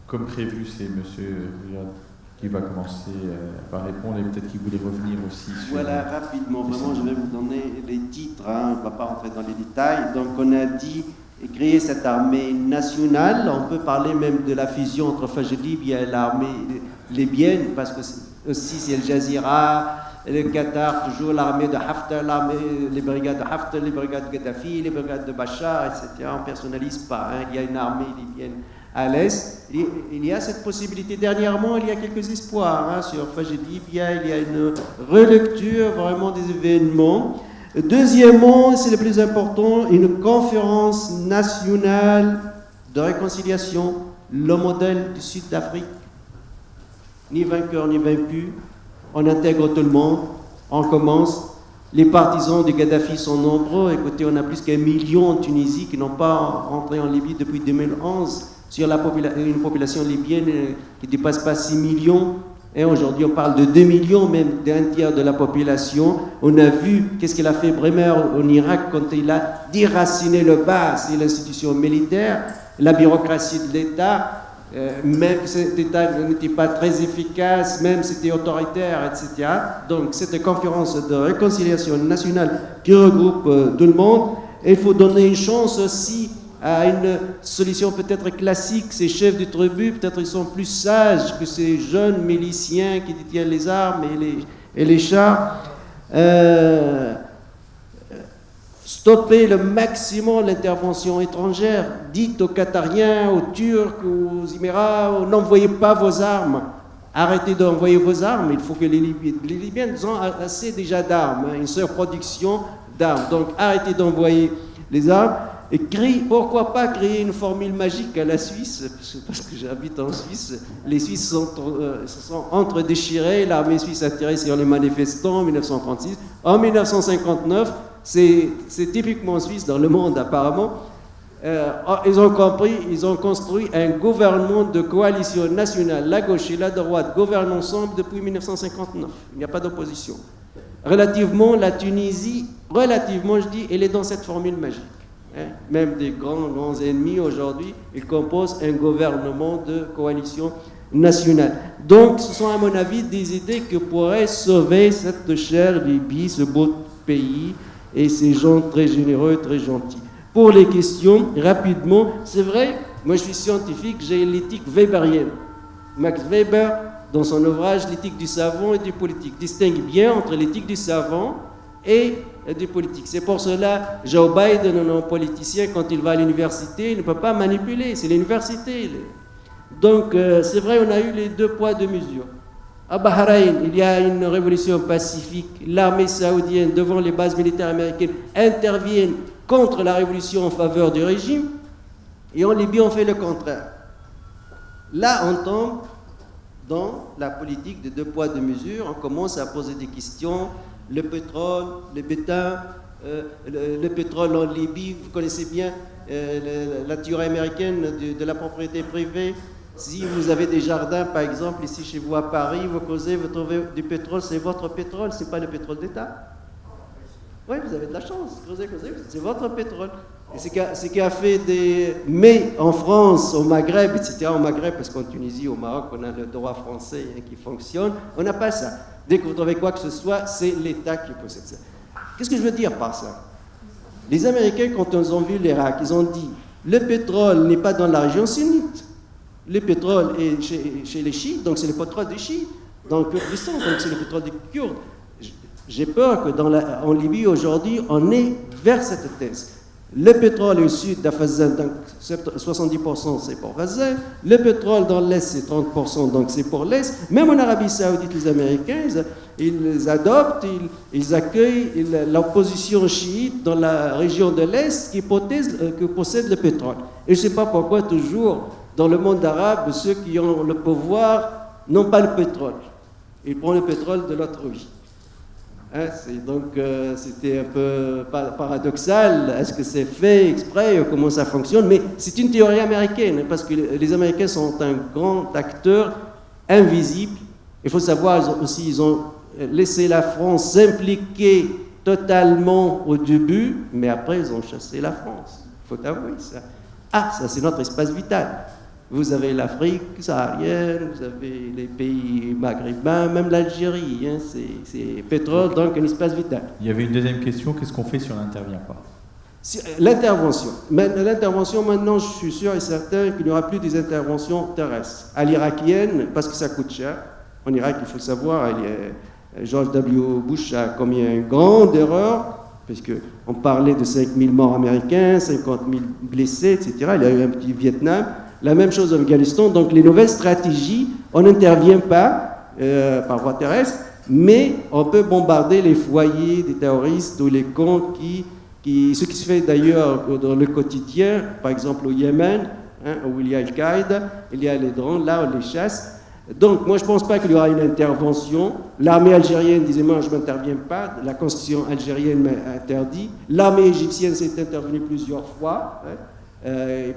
Comme prévu, c'est M. Riyad qui va commencer par répondre et peut-être qu'il voulait revenir aussi sur... Voilà, rapidement, vraiment, je vais vous donner les titres, on ne va pas rentrer dans les détails. Donc, on a dit créer cette armée nationale, on peut parler même de la fusion entre Fajr Libye et l'armée libyenne, parce que aussi c'est Al Jazeera, le Qatar, toujours l'armée de Haftar, les brigades de Haftar, les brigades de Gaddafi, les brigades de Bachar, etc. On ne personnalise pas, il y a une armée libyenne à l'est. Il y a cette possibilité. Dernièrement, il y a quelques espoirs sur Fajr Libye, il y a une relecture vraiment des événements. Deuxièmement, c'est le plus important, une conférence nationale de réconciliation, le modèle du Sud d'Afrique, ni vainqueur ni vaincu. On intègre tout le monde, on commence. Les partisans de Gaddafi sont nombreux. Écoutez, on a plus qu'1 million en Tunisie qui n'ont pas rentré en Libye depuis 2011, sur une population libyenne qui ne dépasse pas 6 millions. Et aujourd'hui, on parle de 2 millions, même d'un tiers de la population. On a vu qu'est-ce qu'il a fait Bremer en Irak quand il a déraciné le bas, c'est l'institution militaire, la bureaucratie de l'État. Même cet État n'était pas très efficace, même c'était autoritaire, etc. Donc cette conférence de réconciliation nationale qui regroupe tout le monde, il faut donner une chance aussi à une solution peut-être classique. Ces chefs de tribu, peut-être ils sont plus sages que ces jeunes miliciens qui détiennent les armes et les chars. Stopper le maximum l'intervention étrangère. Dites aux Qatariens, aux Turcs, aux Émirats, n'envoyez pas vos armes. Arrêtez d'envoyer vos armes. Il faut que les Libyens ont assez déjà d'armes, une surproduction d'armes. Donc arrêtez d'envoyer les armes. Et pourquoi pas créer une formule magique à la Suisse, parce que j'habite en Suisse. Les Suisses se sont entre-déchirés. L'armée suisse a tiré sur les manifestants en 1936. En 1959, c'est typiquement suisse dans le monde apparemment. Ils ont construit un gouvernement de coalition nationale. La gauche et la droite gouvernent ensemble depuis 1959. Il n'y a pas d'opposition. Relativement, la Tunisie, je dis, elle est dans cette formule magique. Même des grands ennemis aujourd'hui, ils composent un gouvernement de coalition nationale. Donc, ce sont à mon avis des idées qui pourraient sauver cette chère Libye, ce beau pays, et ces gens très généreux, très gentils. Pour les questions, rapidement, c'est vrai, moi je suis scientifique, j'ai l'éthique weberienne. Max Weber, dans son ouvrage L'éthique du savant et du politique, distingue bien entre l'éthique du savant et du politique. C'est pour cela, Joe Biden, un politicien, quand il va à l'université, il ne peut pas manipuler, c'est l'université. Donc, c'est vrai, on a eu les 2 poids, 2 mesures. À Bahreïn, il y a une révolution pacifique. L'armée saoudienne, devant les bases militaires américaines, interviennent contre la révolution en faveur du régime. Et en Libye, on fait le contraire. Là, on tombe dans la politique de 2 poids, 2 mesures. On commence à poser des questions. Le pétrole, le bétain, le pétrole en Libye, vous connaissez bien la théorie américaine de la propriété privée. Si vous avez des jardins, par exemple, ici chez vous à Paris, vous creusez, vous trouvez du pétrole, c'est votre pétrole, c'est pas le pétrole d'État. Oui, vous avez de la chance, creusez, c'est votre pétrole. Et ce qui a fait mais en France, au Maghreb, etc., au Maghreb, parce qu'en Tunisie, au Maroc, on a le droit français qui fonctionne, on n'a pas ça. Dès que vous trouvez quoi que ce soit, c'est l'État qui possède ça. Qu'est-ce que je veux dire par ça? Les Américains, quand ils ont vu l'Irak, ils ont dit le pétrole n'est pas dans la région sunnite. Le pétrole est chez les chiites, donc c'est le pétrole des chiites. Dans le Kurdistan, donc c'est le pétrole des Kurdes. J'ai peur que en Libye aujourd'hui, on est vers cette thèse. Le pétrole au sud d'Afazan, donc 70% c'est pour Afazan. Le pétrole dans l'est c'est 30%, donc c'est pour l'est. Même en Arabie Saoudite, les Américains, ils adoptent, ils accueillent l'opposition chiite dans la région de l'est qui possède le pétrole. Et je ne sais pas pourquoi toujours dans le monde arabe, ceux qui ont le pouvoir n'ont pas le pétrole. Ils prennent le pétrole de l'autre vie. Donc c'était un peu paradoxal. Est-ce que c'est fait exprès? Comment ça fonctionne? Mais c'est une théorie américaine, parce que les Américains sont un grand acteur invisible. Il faut savoir aussi, ils ont laissé la France s'impliquer totalement au début, mais après ils ont chassé la France. Il faut avouer ça. Ça c'est notre espace vital. Vous avez l'Afrique saharienne, vous avez les pays maghrébins, même l'Algérie, c'est pétrole, donc un espace vital. Il y avait une deuxième question, qu'est-ce qu'on fait si on n'intervient pas? L'intervention. L'intervention, maintenant, je suis sûr et certain qu'il n'y aura plus des interventions terrestres. À l'irakienne, parce que ça coûte cher. En Irak, il faut savoir, George W. Bush a commis une grande erreur, parce qu'on parlait de 5 000 morts américains, 50 000 blessés, etc. Il y a eu un petit Vietnam. La même chose en Afghanistan. Donc les nouvelles stratégies, on n'intervient pas par voie terrestre, mais on peut bombarder les foyers des terroristes ou les camps ce qui se fait d'ailleurs dans le quotidien, par exemple au Yémen, où il y a Al-Qaïda, il y a les drones, là on les chasse. Donc moi je ne pense pas qu'il y aura une intervention. L'armée algérienne disait moi je ne m'interviens pas, la constitution algérienne m'a interdit. L'armée égyptienne s'est intervenue plusieurs fois.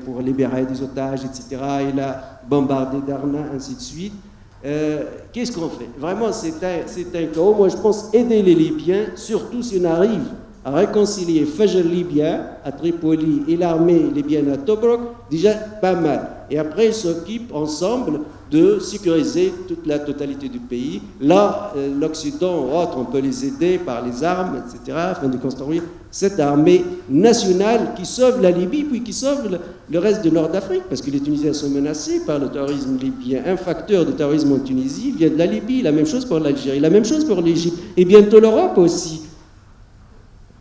Pour libérer des otages, etc. Il a bombardé Darna, ainsi de suite. Qu'est-ce qu'on fait? Vraiment, c'est un chaos. Moi, je pense aider les Libyens, surtout si on arrive à réconcilier Fajr libyen à Tripoli et l'armée libyenne à Tobruk, déjà pas mal. Et après, ils s'occupent ensemble de sécuriser toute la totalité du pays. Là, l'Occident ou autres, on peut les aider par les armes, etc., afin de construire cette armée nationale qui sauve la Libye, puis qui sauve le reste du nord d'Afrique, parce que les Tunisiens sont menacés par le terrorisme libyen. Un facteur de terrorisme en Tunisie vient de la Libye, la même chose pour l'Algérie, la même chose pour l'Égypte, et bientôt l'Europe aussi.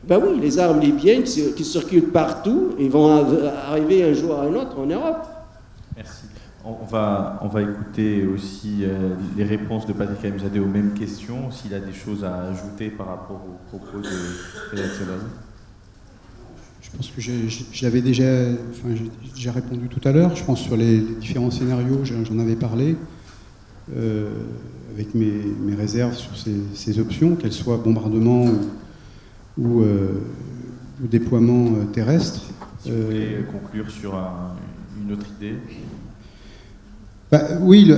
Ben oui, les armes libyennes qui circulent partout, ils vont arriver un jour à un autre en Europe. Merci. On va écouter aussi les réponses de Patrick Amzadeh aux mêmes questions, s'il a des choses à ajouter par rapport aux propos de Frédéric Soleil. Je pense que j'avais déjà répondu tout à l'heure. Je pense sur les différents scénarios, j'en avais parlé, avec mes réserves sur ces options, qu'elles soient bombardement ou déploiement terrestre. Si vous voulez conclure sur une autre idée. Oui,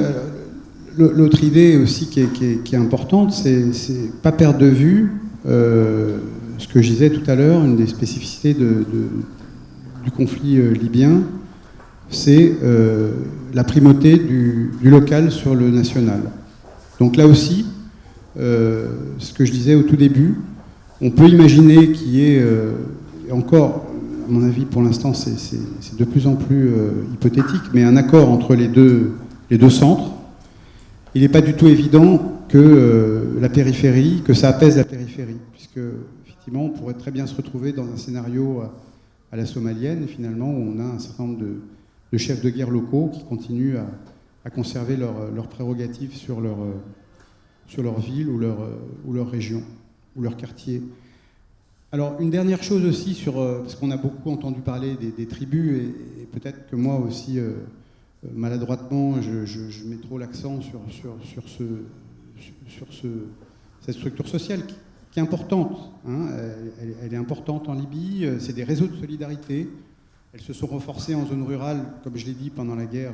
l'autre idée aussi qui est importante, c'est pas perdre de vue ce que je disais tout à l'heure, une des spécificités du conflit libyen, c'est la primauté du local sur le national. Donc là aussi, ce que je disais au tout début, on peut imaginer qu'il y ait encore, à mon avis pour l'instant c'est de plus en plus hypothétique, mais un accord entre les deux centres. Il n'est pas du tout évident que la périphérie, que ça apaise la périphérie, puisque effectivement on pourrait très bien se retrouver dans un scénario à la somalienne, finalement, où on a un certain nombre de chefs de guerre locaux qui continuent à conserver leurs prérogatives sur leur ville ou leur région, ou leur quartier. Alors, une dernière chose aussi, parce qu'on a beaucoup entendu parler des tribus, et peut-être que moi aussi, maladroitement, je mets trop l'accent sur cette structure sociale qui est importante. Elle est importante en Libye, c'est des réseaux de solidarité. Elles se sont renforcées en zone rurale, comme je l'ai dit, pendant la guerre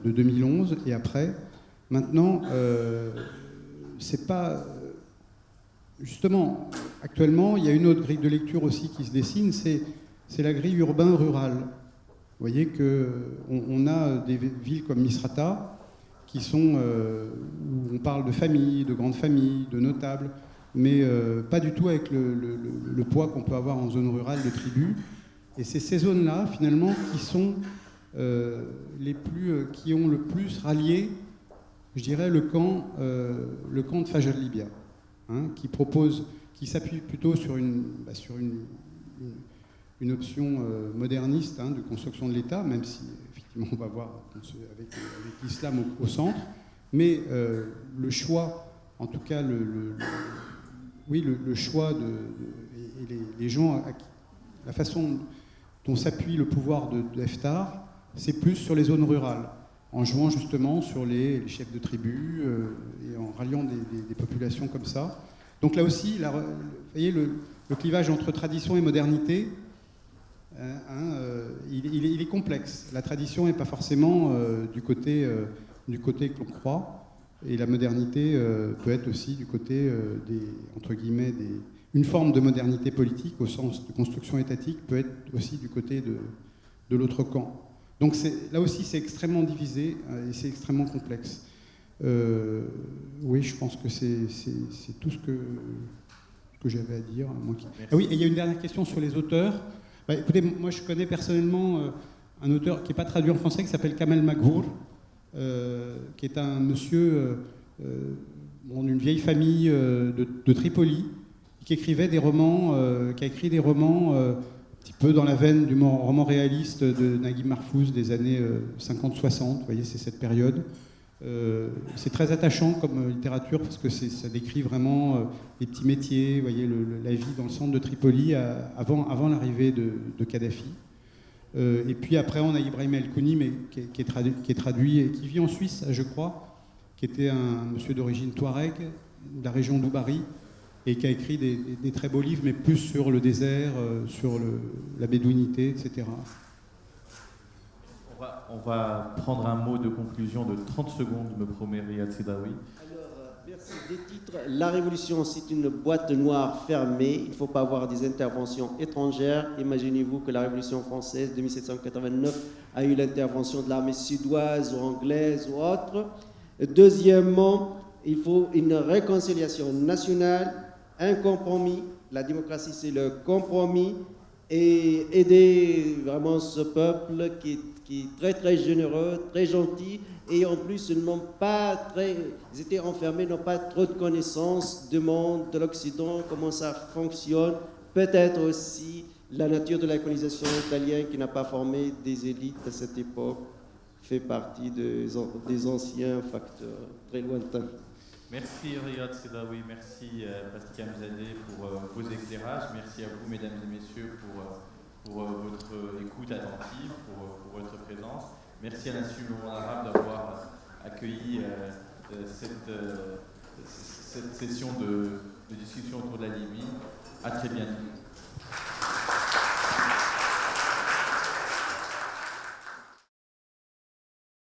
de 2011 et après. Maintenant, c'est pas... Justement, actuellement, il y a une autre grille de lecture aussi qui se dessine, c'est la grille urbain-rural. Vous voyez qu'on a des villes comme Misrata qui sont où on parle de familles, de grandes familles, de notables, mais pas du tout avec le poids qu'on peut avoir en zone rurale de tribus. Et c'est ces zones-là, finalement, qui sont qui ont le plus rallié, je dirais, le camp de Fajr Libya, hein, qui s'appuie plutôt sur une option moderniste, hein, de construction de l'État, même si effectivement on va voir avec l'islam au centre, mais le choix, en tout cas le choix et les gens, la façon dont s'appuie le pouvoir de Haftar, c'est plus sur les zones rurales, en jouant justement sur les chefs de tribus et en ralliant des populations comme ça. Donc là aussi, vous voyez, le clivage entre tradition et modernité, il est complexe. La tradition n'est pas forcément du côté que l'on croit, et la modernité peut être aussi du côté entre guillemets, une forme de modernité politique au sens de construction étatique peut être aussi du côté de l'autre camp. Donc là aussi, c'est extrêmement divisé et c'est extrêmement complexe. Oui, je pense que c'est tout ce que j'avais à dire. Ah oui, et il y a une dernière question sur les auteurs. Bah, écoutez, moi je connais personnellement un auteur qui n'est pas traduit en français, qui s'appelle Kamel Maghour, qui est un monsieur d'une vieille famille de Tripoli, qui écrivait des romans, qui a écrit des romans un petit peu dans la veine du roman réaliste de Naguib Mahfouz des années 50-60, vous voyez, c'est cette période. C'est très attachant comme littérature parce que ça décrit vraiment les petits métiers, vous voyez, la vie dans le centre de Tripoli avant l'arrivée de Kadhafi. Et puis après, on a Ibrahim El-Kouni, mais qui est traduit et qui vit en Suisse, je crois, qui était un monsieur d'origine touareg, de la région d'Oubari, et qui a écrit des très beaux livres, mais plus sur le désert, sur la bédouinité, etc. On va prendre un mot de conclusion de 30 secondes, me promet Riyad Sidawi. Alors, merci des titres. La Révolution, c'est une boîte noire fermée. Il ne faut pas avoir des interventions étrangères. Imaginez-vous que la Révolution française de 1789 a eu l'intervention de l'armée suédoise ou anglaise ou autre. Deuxièmement, il faut une réconciliation nationale, un compromis. La démocratie, c'est le compromis. Et aider vraiment ce peuple qui est très très généreux, très gentil, et en plus ils étaient enfermés, n'ont pas trop de connaissances du monde, de l'Occident, comment ça fonctionne, peut-être aussi la nature de la colonisation italienne qui n'a pas formé des élites à cette époque, fait partie des anciens facteurs très lointains. Merci Riyad Sidawi, merci Pascal Amzadeh pour vos éclairages, merci à vous mesdames et messieurs pour votre écoute attentive, pour votre présence. Merci à l'Institut du monde arabe d'avoir accueilli cette session de discussion autour de la Libye. À très bientôt.